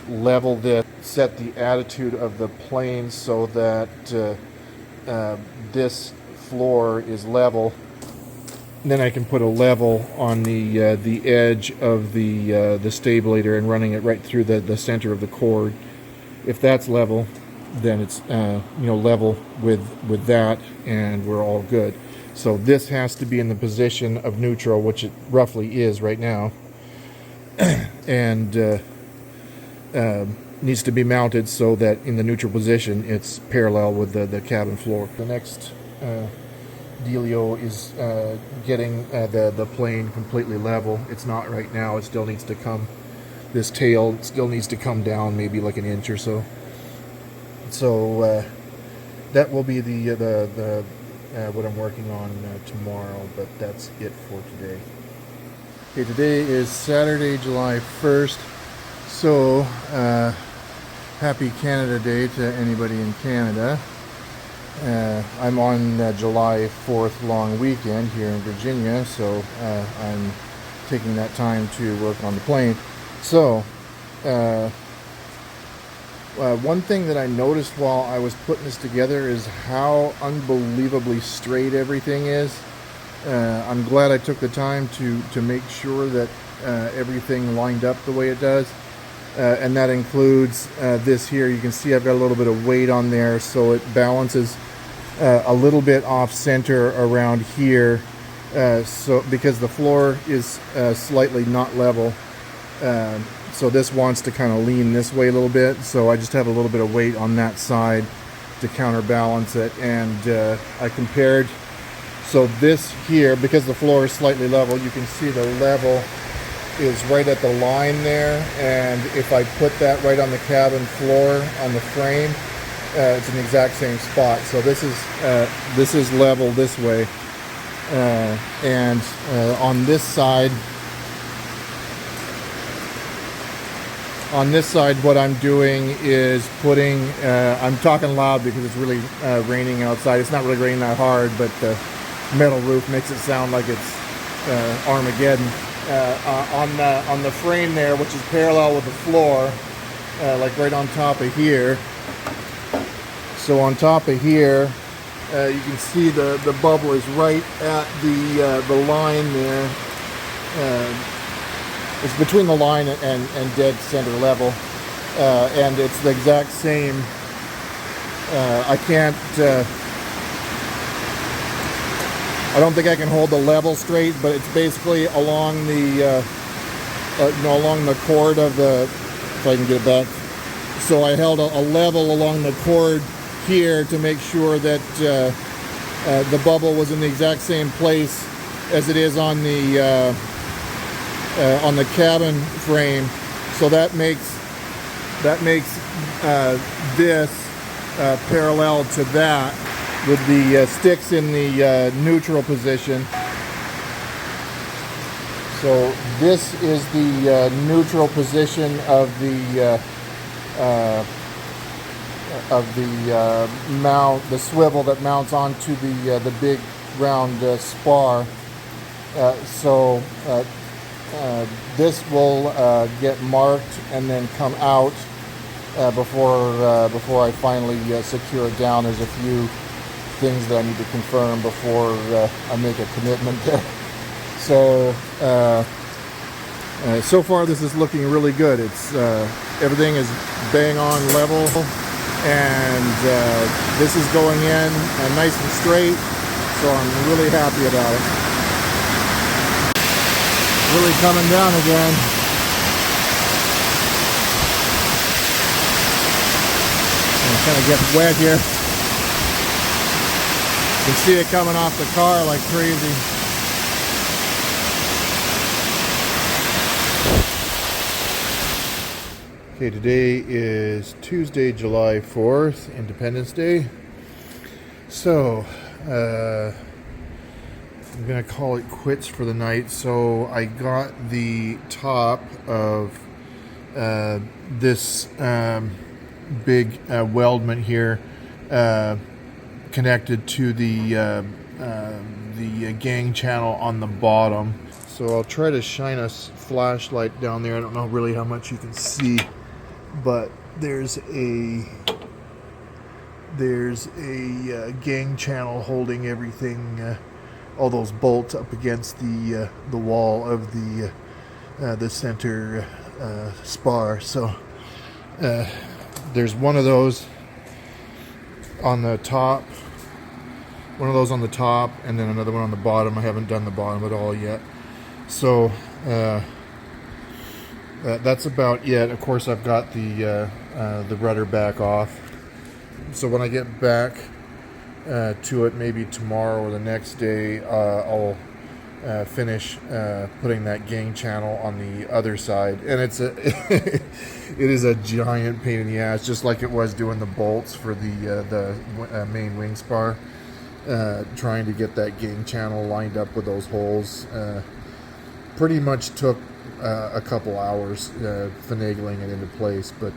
level this, set the attitude of the plane so that this floor is level. Then I can put a level on the edge of the Stabilator and running it right through the center of the cord. If that's level, then it's level with that, and we're all good. So this has to be in the position of neutral, which it roughly is right now, and needs to be mounted so that in the neutral position it's parallel with the cabin floor. The next dealio is getting the plane completely level. It's not right now. It still needs to come. This tail still needs to come down maybe like an inch or so. So that will be the what I'm working on tomorrow. But that's it for today. Okay, today is Saturday, July 1st. So happy Canada Day to anybody in Canada. I'm on July 4th long weekend here in Virginia, so I'm taking that time to work on the plane. So one thing that I noticed while I was putting this together is how unbelievably straight everything is. I'm glad I took the time to make sure that everything lined up the way it does. And that includes this here. You can see I've got a little bit of weight on there, so it balances a little bit off center around here. So because the floor is slightly not level, so this wants to kind of lean this way a little bit. So I just have a little bit of weight on that side to counterbalance it. And I compared, so this here, because the floor is slightly level, you can see the level is right at the line there, and if I put that right on the cabin floor on the frame, it's in the exact same spot. So this is level this way, and on this side, what I'm doing is putting, I'm talking loud because it's really raining outside. It's not really raining that hard, but the metal roof makes it sound like it's Armageddon. On the frame there, which is parallel with the floor, like right on top of here. So on top of here, you can see the bubble is right at the line there. It's between the line and dead center level, and it's the exact same. I can't. I don't think I can hold the level straight, but it's basically along the along the cord of the. If I can get it back. So I held a level along the cord here to make sure that the bubble was in the exact same place as it is on the cabin frame. So that makes this parallel to that, with the sticks in the neutral position. So this is the neutral position of the mount, the swivel that mounts onto the big round spar. So this will get marked and then come out before I finally secure it down. There's a few things that I need to confirm before I make a commitment there. So so far this is looking really good. It's everything is bang on level, and this is going in nice and straight, so I'm really happy about it. Really coming down again. I'm kind of getting wet here. You can see it coming off the car like crazy. Okay, today is Tuesday, July 4th, Independence Day. So, I'm going to call it quits for the night. So I got the top of this big weldment here connected to the gang channel on the bottom. So I'll try to shine a flashlight down there. I don't know really how much you can see, but there's a gang channel holding everything, all those bolts up against the wall of the center spar. So there's one of those on the top, and then another one on the bottom. I haven't done the bottom at all yet. So that's about it. Of course, I've got the rudder back off. So when I get back to it, maybe tomorrow or the next day, I'll finish putting that gang channel on the other side. And it's it is a giant pain in the ass, just like it was doing the bolts for the main wing spar. Trying to get that gang channel lined up with those holes pretty much took a couple hours finagling it into place, but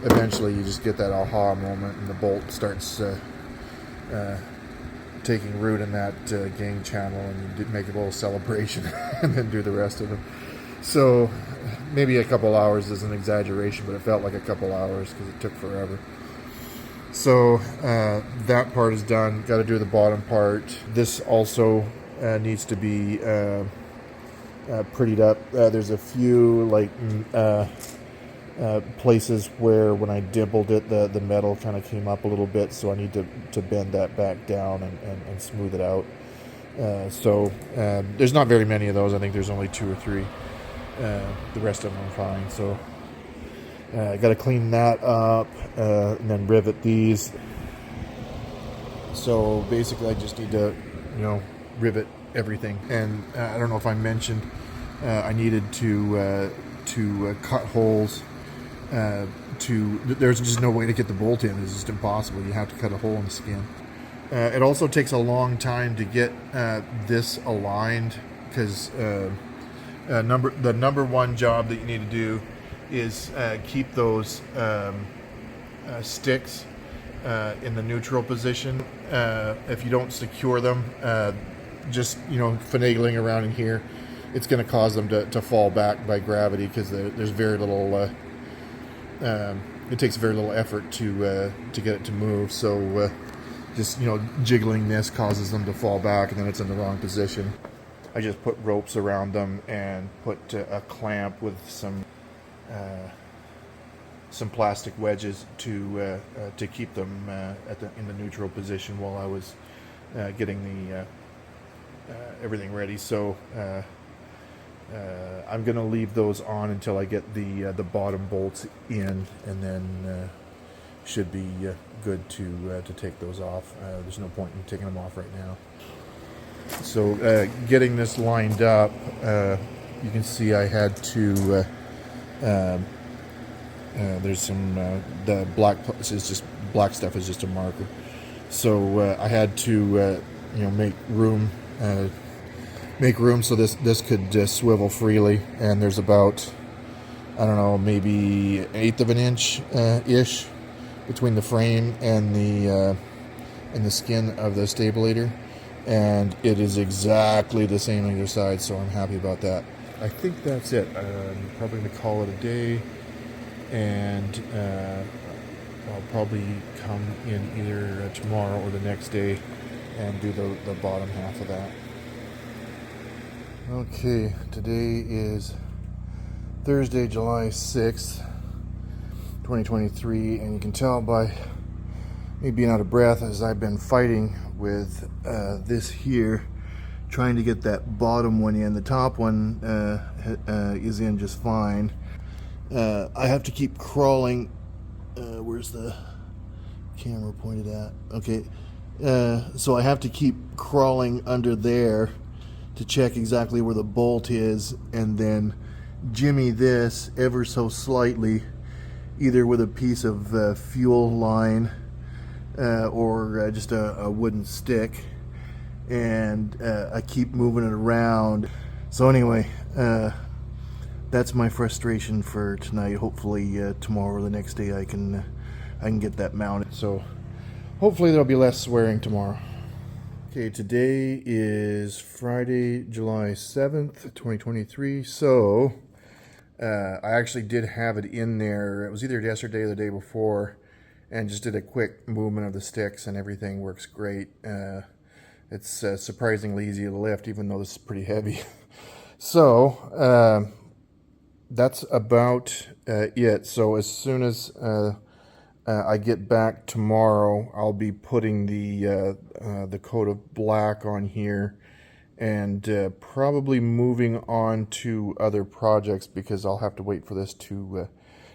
eventually you just get that aha moment and the bolt starts taking root in that gang channel, and you make a little celebration and then do the rest of them. So maybe a couple hours is an exaggeration, but it felt like a couple hours because it took forever. So that part is done. Got to do the bottom part. This also needs to be prettied up. There's a few like places where when I dimpled it, the metal kind of came up a little bit, so I need to bend that back down and smooth it out. So there's not very many of those. I think there's only 2 or 3. The rest of them are fine. So I got to clean that up and then rivet these. So basically I just need to, rivet everything. And I don't know if I mentioned I needed to cut holes. There's just no way to get the bolt in. It's just impossible. You have to cut a hole in the skin. It also takes a long time to get this aligned, because the number one job that you need to do is keep those sticks in the neutral position. If you don't secure them, just finagling around in here, it's going to cause them to fall back by gravity, because there's very little. It takes very little effort to get it to move. So just jiggling this causes them to fall back, and then it's in the wrong position. I just put ropes around them and put a clamp with some plastic wedges to keep them in the neutral position while I was getting the everything ready. So I'm going to leave those on until I get the bottom bolts in, and then should be good to take those off. There's no point in taking them off right now. So getting this lined up, you can see I had to. There's some the black is just black stuff is just a marker. So I had to make room so this could swivel freely, and there's about, I don't know, maybe 1/8 of an inch ish between the frame and the skin of the Stabilator, and it is exactly the same on either side, so I'm happy about that. I think that's it. I'm probably going to call it a day, and I'll probably come in either tomorrow or the next day and do the bottom half of that. Okay, today is Thursday, July 6th, 2023, and you can tell by me being out of breath as I've been fighting with this here, trying to get that bottom one in. The top one is in just fine. I have to keep crawling. Where's the camera pointed at? Okay, so I have to keep crawling under there to check exactly where the bolt is, and then jimmy this ever so slightly, either with a piece of fuel line or just a wooden stick, and I keep moving it around. So anyway, that's my frustration for tonight. Hopefully tomorrow or the next day I can get that mounted. So hopefully there'll be less swearing tomorrow. Okay, today is Friday, July 7th, 2023. So I actually did have it in there. It was either yesterday or the day before, and just did a quick movement of the sticks, and everything works great. It's surprisingly easy to lift, even though this is pretty heavy. So that's about it. So as soon as I get back tomorrow, I'll be putting the coat of black on here, and probably moving on to other projects, because I'll have to wait for this to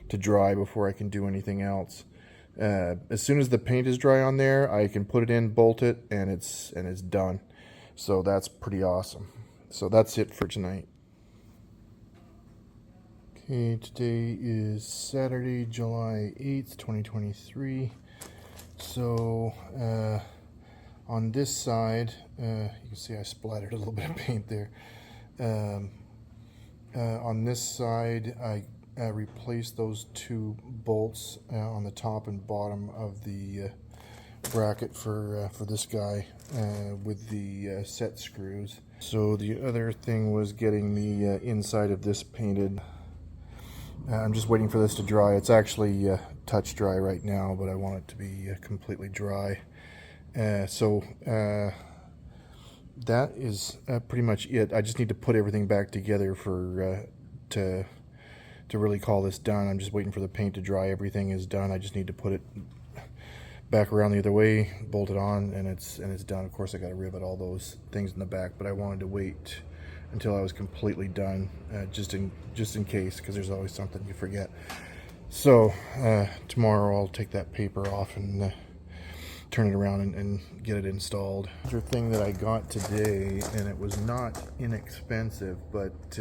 dry before I can do anything else. As soon as the paint is dry on there, I can put it in, bolt it, and it's done. So that's pretty awesome. So that's it for tonight. Okay, today is Saturday, July 8th, 2023. So on this side, you can see I splattered a little bit of paint there. On this side, I replaced those two bolts on the top and bottom of the bracket for this guy with the set screws. So the other thing was getting the inside of this painted. I'm just waiting for this to dry. It's actually touch dry right now, but I want it to be completely dry. So that is pretty much it. I just need to put everything back together for to really call this done. I'm just waiting for the paint to dry. Everything is done. I just need to put it back around the other way, bolt it on, and it's done. Of course, I got to rivet all those things in the back, but I wanted to wait until I was completely done, just in case, because there's always something you forget. So tomorrow I'll take that paper off and turn it around and get it installed. Another thing that I got today, and it was not inexpensive, but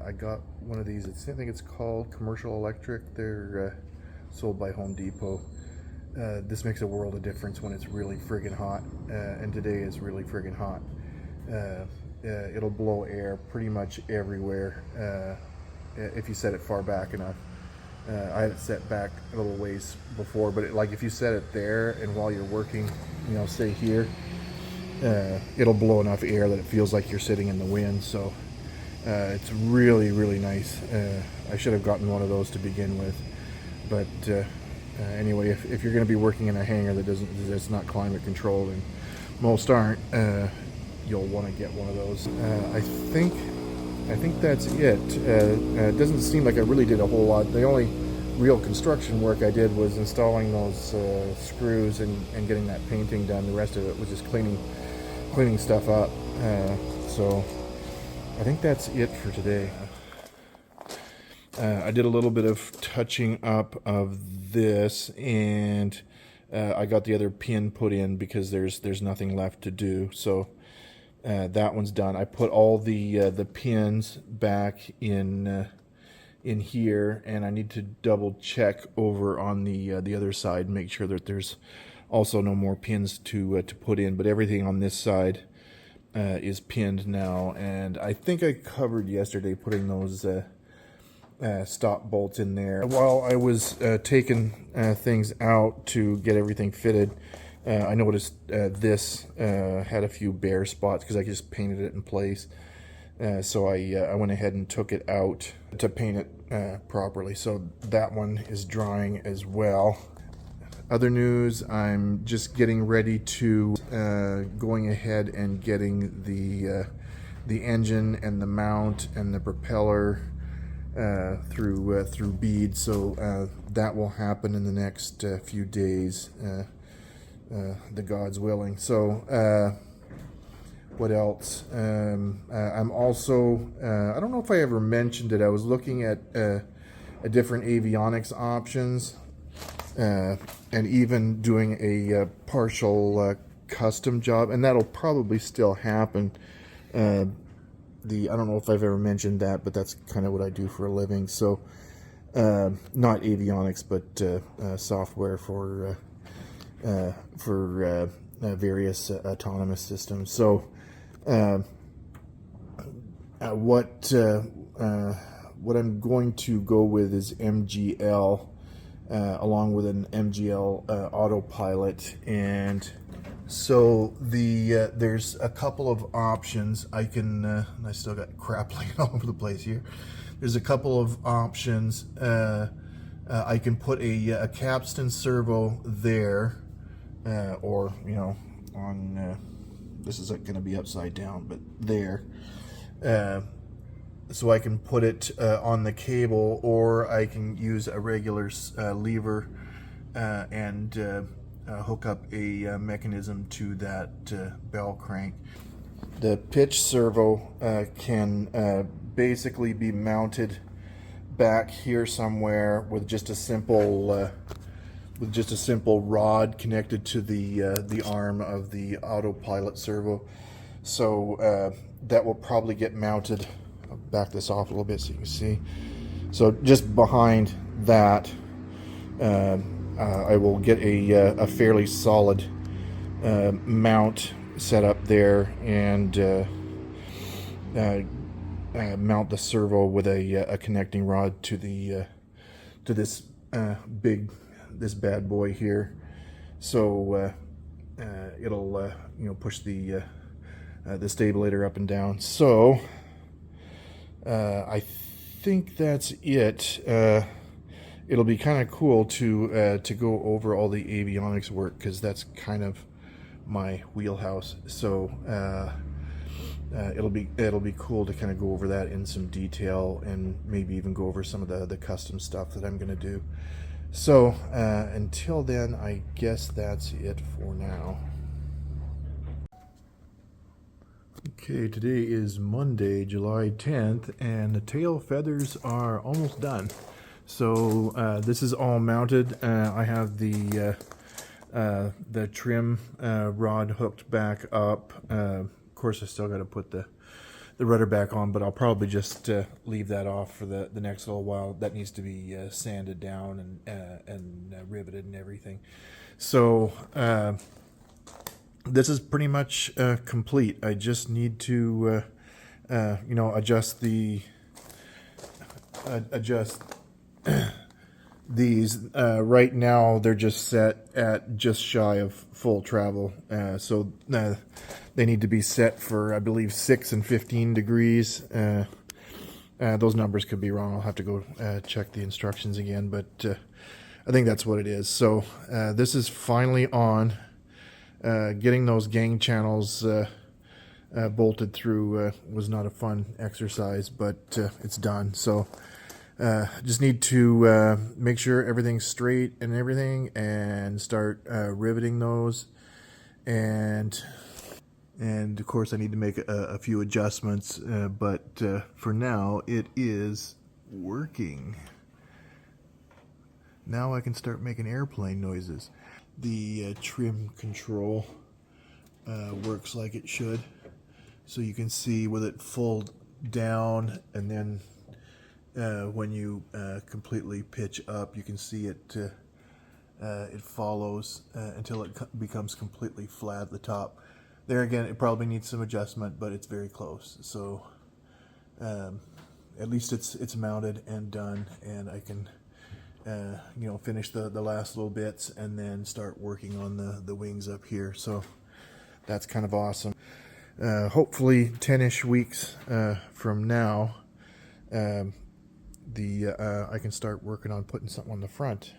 I got one of these. I think it's called Commercial Electric. They're sold by Home Depot. This makes a world of difference when it's really friggin' hot, and today is really friggin' hot. It'll blow air pretty much everywhere if you set it far back enough. I had it set back a little ways before, but like if you set it there and while you're working, you know, say here, it'll blow enough air that it feels like you're sitting in the wind. So it's really, really nice. I should have gotten one of those to begin with, but anyway, if you're going to be working in a hangar that's not climate controlled, and most aren't, you'll want to get one of those. I think that's it. It doesn't seem like I really did a whole lot. The only real construction work I did was installing those screws and getting that painting done. The rest of it was just cleaning stuff up. So I think that's it for today. I did a little bit of touching up of this, and I got the other pin put in because there's nothing left to do. So that one's done. I put all the pins back in here, and I need to double check over on the other side, make sure that there's also no more pins to put in. But everything on this side is pinned now, and I think I covered yesterday putting those stop bolts in there. While I was taking things out to get everything fitted, I noticed this had a few bare spots because I just painted it in place. So I went ahead and took it out to paint it properly. So that one is drying as well. Other news, I'm just getting ready to going ahead and getting the engine and the mount and the propeller through Bede. So that will happen in the next few days. The God's willing. So what else? I'm also I don't know if I ever mentioned it. I was looking at different avionics options, and even doing a partial custom job, and that'll probably still happen. I don't know if I've ever mentioned that, but that's kind of what I do for a living. So not avionics, but software for various autonomous systems. So what I'm going to go with is MGL, along with an MGL autopilot. And so there's a couple of options. I still got crap laying all over the place here. There's a couple of options. I can put a capstan servo there, or, you know, on this is going to be upside down, but there, so I can put it on the cable, or I can use a regular lever and hook up a mechanism to that bell crank. The pitch servo can basically be mounted back here somewhere with just a simple rod connected to the arm of the autopilot servo. So that will probably get mounted. I'll back this off a little bit so you can see. So just behind that, I will get a fairly solid mount set up there, and mount the servo with a connecting rod to this bad boy here. So it'll push the stabilator up and down. So I think that's it. It'll be kind of cool to go over all the avionics work, because that's kind of my wheelhouse. So it'll be cool to kind of go over that in some detail, and maybe even go over some of the custom stuff that I'm going to do. So until then, I guess that's it for now. Okay, today is Monday, July 10th, and the tail feathers are almost done. So this is all mounted. I have the trim rod hooked back up. Of course, I still got to put the rudder back on, but I'll probably just leave that off for the next little while. That needs to be sanded down and riveted and everything. So this is pretty much complete. I just need to adjust these. Right now they're just set at just shy of full travel, so they need to be set for, I believe, 6 and 15 degrees. Those numbers could be wrong. I'll have to go check the instructions again, but I think that's what it is. So this is finally on. Getting those gang channels bolted through was not a fun exercise, but it's done. So just need to make sure everything's straight and everything, and start riveting those. And of course I need to make a few adjustments, but for now it is working. Now I can start making airplane noises. The trim control works like it should. So you can see with it full down, and then when you completely pitch up, you can see it follows until it becomes completely flat at the top. There again, it probably needs some adjustment, but it's very close. So at least it's mounted and done, and I can finish the last little bits and then start working on the wings up here. So that's kind of awesome. Hopefully 10-ish weeks from now, I can start working on putting something on the front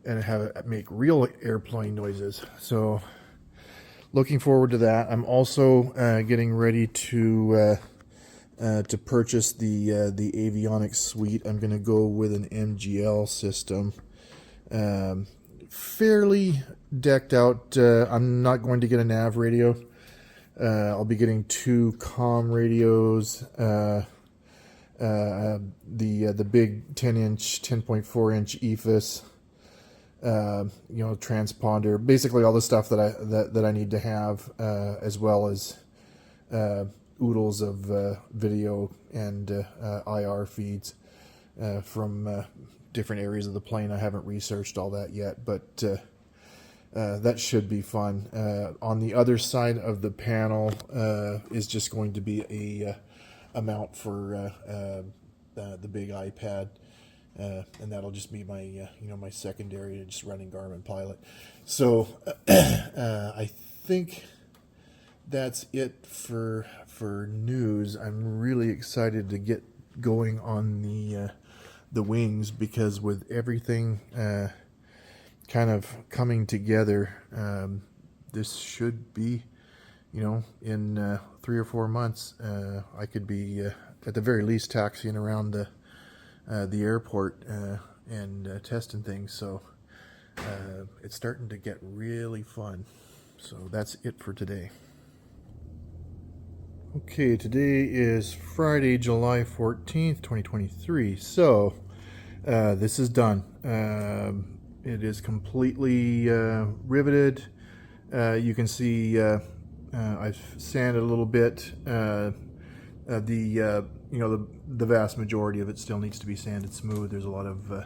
and have it make real airplane noises. So looking forward to that. I'm also getting ready to purchase the Avionics suite. I'm going to go with an MGL system. Fairly decked out. I'm not going to get a nav radio. I'll be getting 2 comm radios. The big 10-inch, 10.4-inch EFIS. Transponder. Basically all the stuff that I need to have, as well as oodles of video and IR feeds from different areas of the plane. I haven't researched all that yet, but that should be fun. On the other side of the panel is just going to be a mount for the big iPad, and that'll just be my my secondary, just running Garmin Pilot. So I think that's it for news. I'm really excited to get going on the wings, because with everything kind of coming together, this should be, in 3 or 4 months, I could be at the very least taxiing around the airport and testing things. So it's starting to get really fun. So that's it for today. Okay, today is Friday, July 14th, 2023. So this is done. It is completely riveted. You can see I've sanded a little bit. The vast majority of it still needs to be sanded smooth. There's a lot of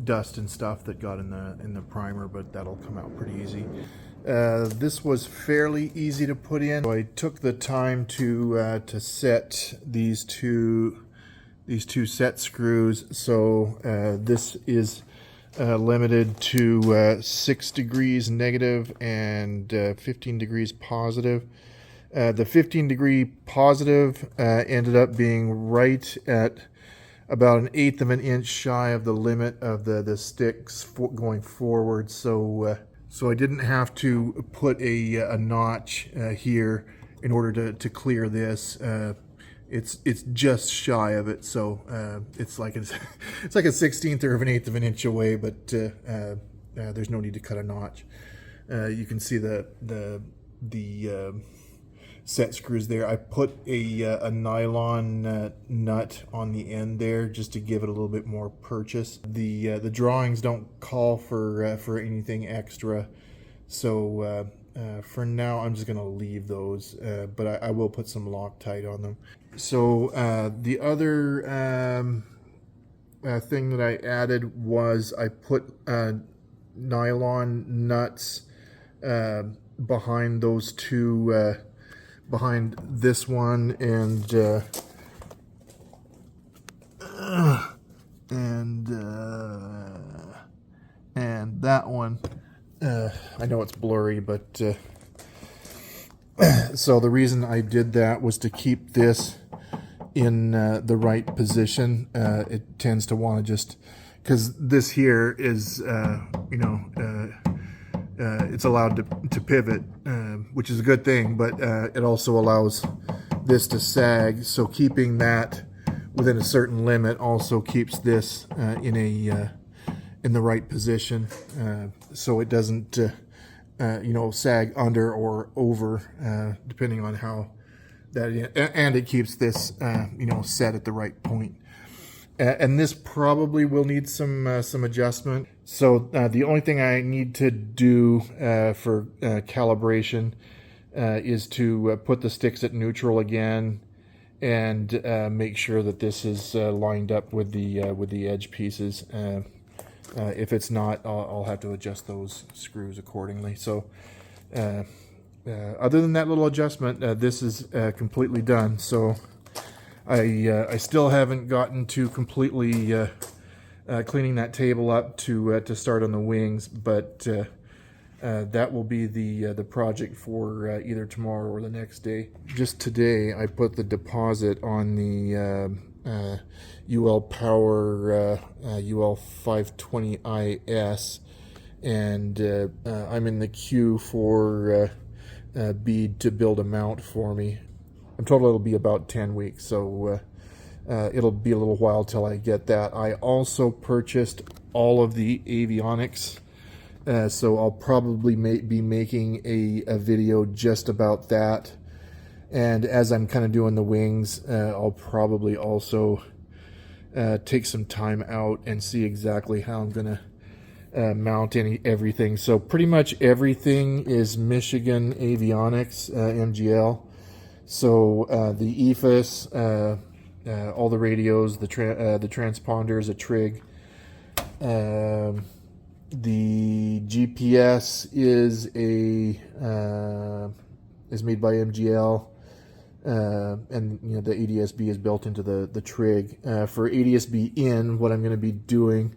dust and stuff that got in the primer, but that'll come out pretty easy. This was fairly easy to put in. So I took the time to set these two set screws. So this is limited to 6 degrees negative and 15 degrees positive. The 15-degree positive ended up being right at about 1/8 of an inch shy of the limit of the sticks going forward. So I didn't have to put a notch here in order to clear this. It's just shy of it, so it's like a 1/16 or of 1/8 of an inch away, but there's no need to cut a notch. You can see the set screws there. I put a nylon nut on the end there just to give it a little bit more purchase. The drawings don't call for anything extra, so for now I'm just gonna leave those, but I will put some Loctite on them. So the other thing that I added was I put nylon nuts behind those two, behind this one and that one. I know it's blurry, but so the reason I did that was to keep this in the right position. It tends to want to just, because this here is, you know, it's allowed to pivot, which is a good thing, but it also allows this to sag. So keeping that within a certain limit also keeps this in the right position, so it doesn't you know, sag under or over, depending on how that, and it keeps this you know, set at the right point. And this probably will need some adjustment. So the only thing I need to do for calibration is to put the sticks at neutral again and make sure that this is lined up with the edge pieces. If it's not, I'll have to adjust those screws accordingly. So other than that little adjustment, this is completely done. So I still haven't gotten to completely cleaning that table up to start on the wings, but that will be the project for either tomorrow or the next day. Just today, I put the deposit on the UL Power UL 520IS, and I'm in the queue for Bede to build a mount for me. I'm told it'll be about 10 weeks, so it'll be a little while till I get that. I also purchased all of the Avionics, so I'll probably be making a video just about that. And as I'm kind of doing the wings, I'll probably also take some time out and see exactly how I'm going to mount everything. So pretty much everything is Michigan Avionics, MGL. So the EFIS, all the radios, the transponders, a trig. The GPS is made by MGL. And you know, the ADS-B is built into the trig. For ADS-B in, what I'm going to be doing,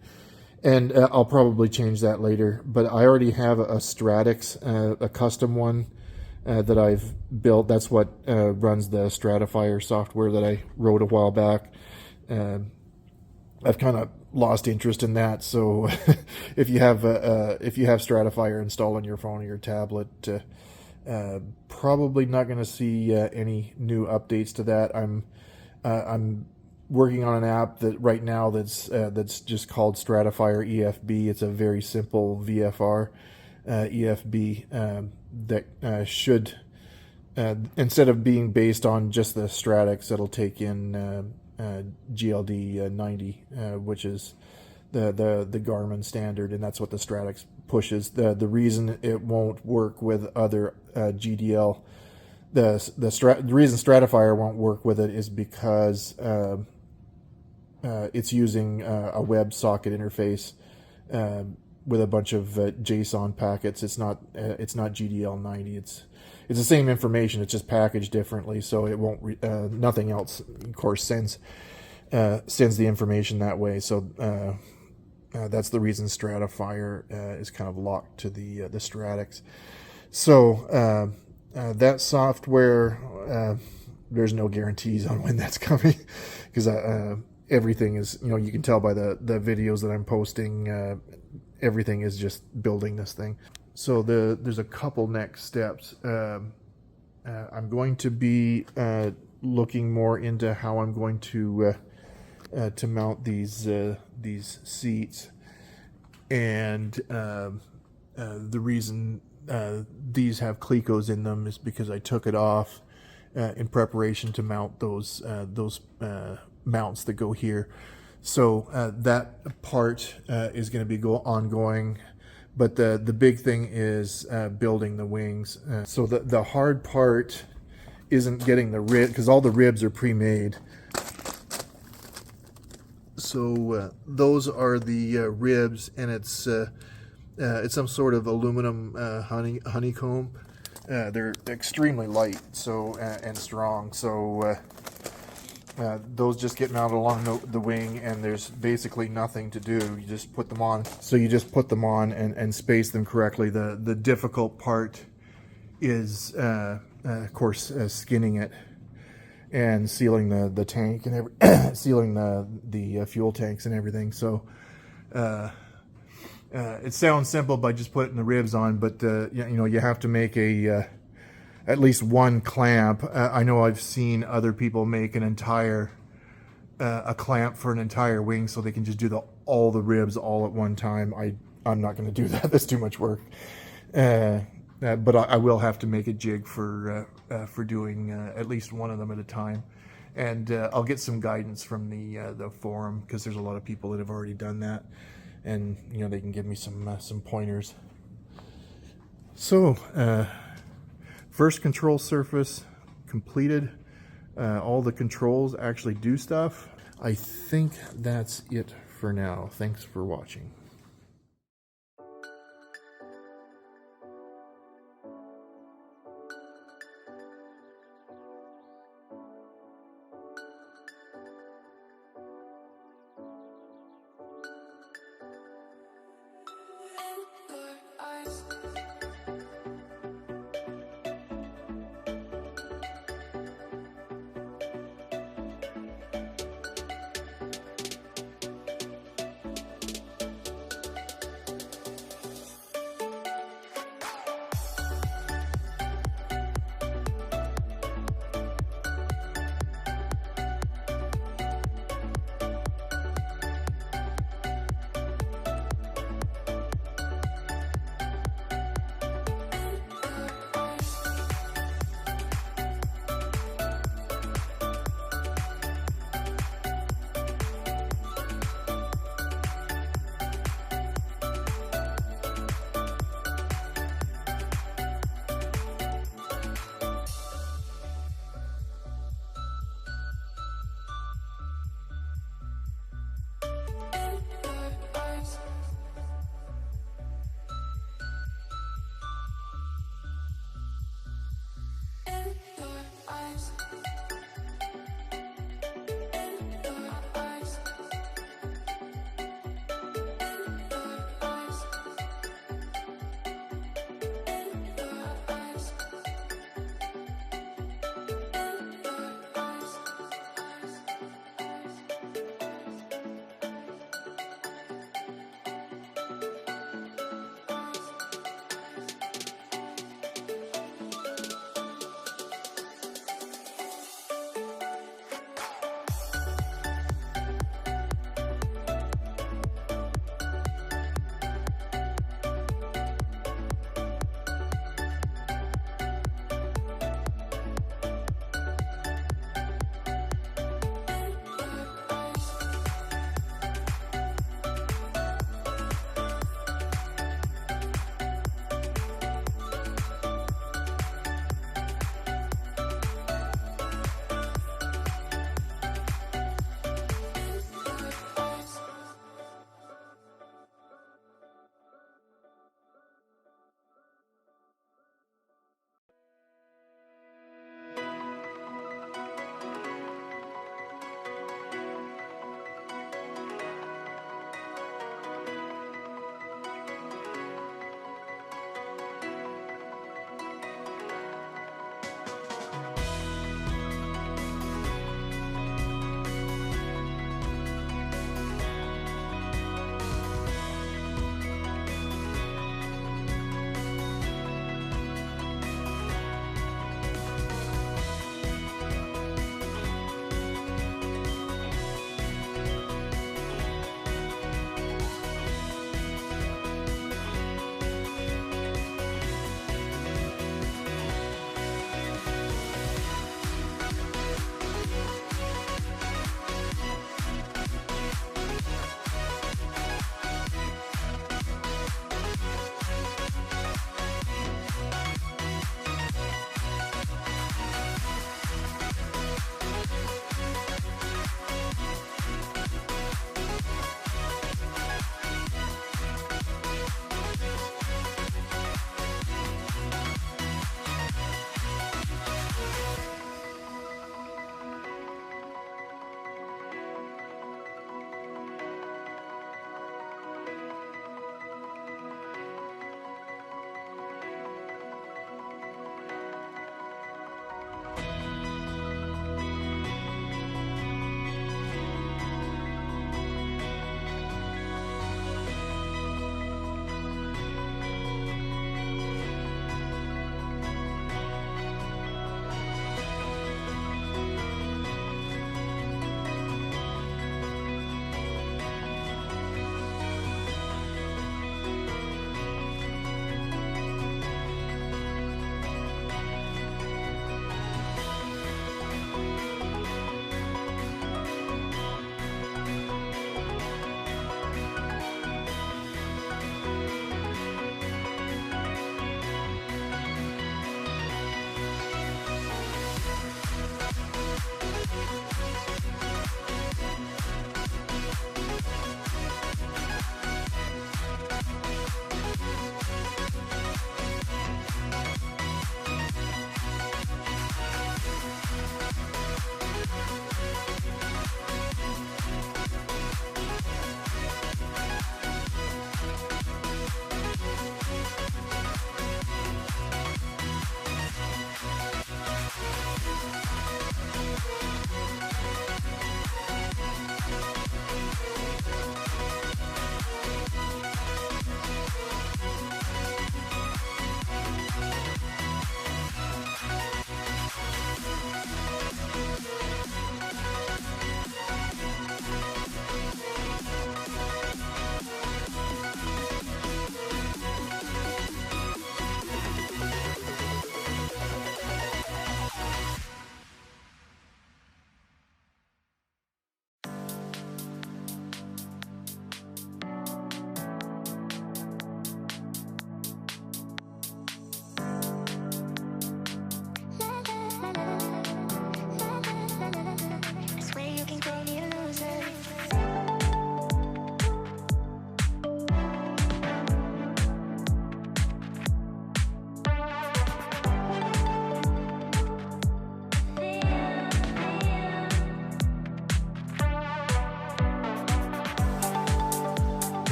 and I'll probably change that later, but I already have a Stratix, a custom one that I've built. That's what runs the Stratifier software that I wrote a while back. I've kind of lost interest in that, so if you have Stratifier installed on your phone or your tablet, probably not going to see any new updates to that. I'm working on an app that right now that's just called Stratifier EFB. It's a very simple VFR EFB that should, instead of being based on just the Stratix, it'll take in GLD 90, which is the Garmin standard, and that's what the Stratix pushes. The reason it won't work with other GDL, the reason Stratifier won't work with it is because it's using a WebSocket interface with a bunch of JSON packets. It's not GDL 90. It's the same information. It's just packaged differently, so it won't. Nothing else, of course, sends the information that way. So that's the reason Stratifier is kind of locked to the Stratix. So that software, there's no guarantees on when that's coming, because everything is, you know, you can tell by the videos that I'm posting, everything is just building this thing. So there's a couple next steps. I'm going to be looking more into how I'm going to mount these seats, and the reason these have Clecos in them is because I took it off in preparation to mount those mounts that go here. So that part is going to be ongoing, but the big thing is building the wings. So the hard part isn't getting the rib, because all the ribs are pre-made. So those are the ribs, and it's some sort of aluminum honeycomb. They're extremely light, so and strong. So those just get mounted along the wing, and there's basically nothing to do. You just put them on. So you just put them on and space them correctly. The difficult part is, of course, skinning it and sealing the tank and sealing the fuel tanks and everything. So it sounds simple by just putting the ribs on, but you have to make at least one clamp. I know I've seen other people make an entire a clamp for an entire wing, so they can just do all the ribs all at one time. I'm not going to do that. That's too much work. But I will have to make a jig for doing at least one of them at a time, and I'll get some guidance from the forum, because there's a lot of people that have already done that, and they can give me some pointers. So first control surface completed. All the controls actually do stuff. I think that's it for now. Thanks for watching.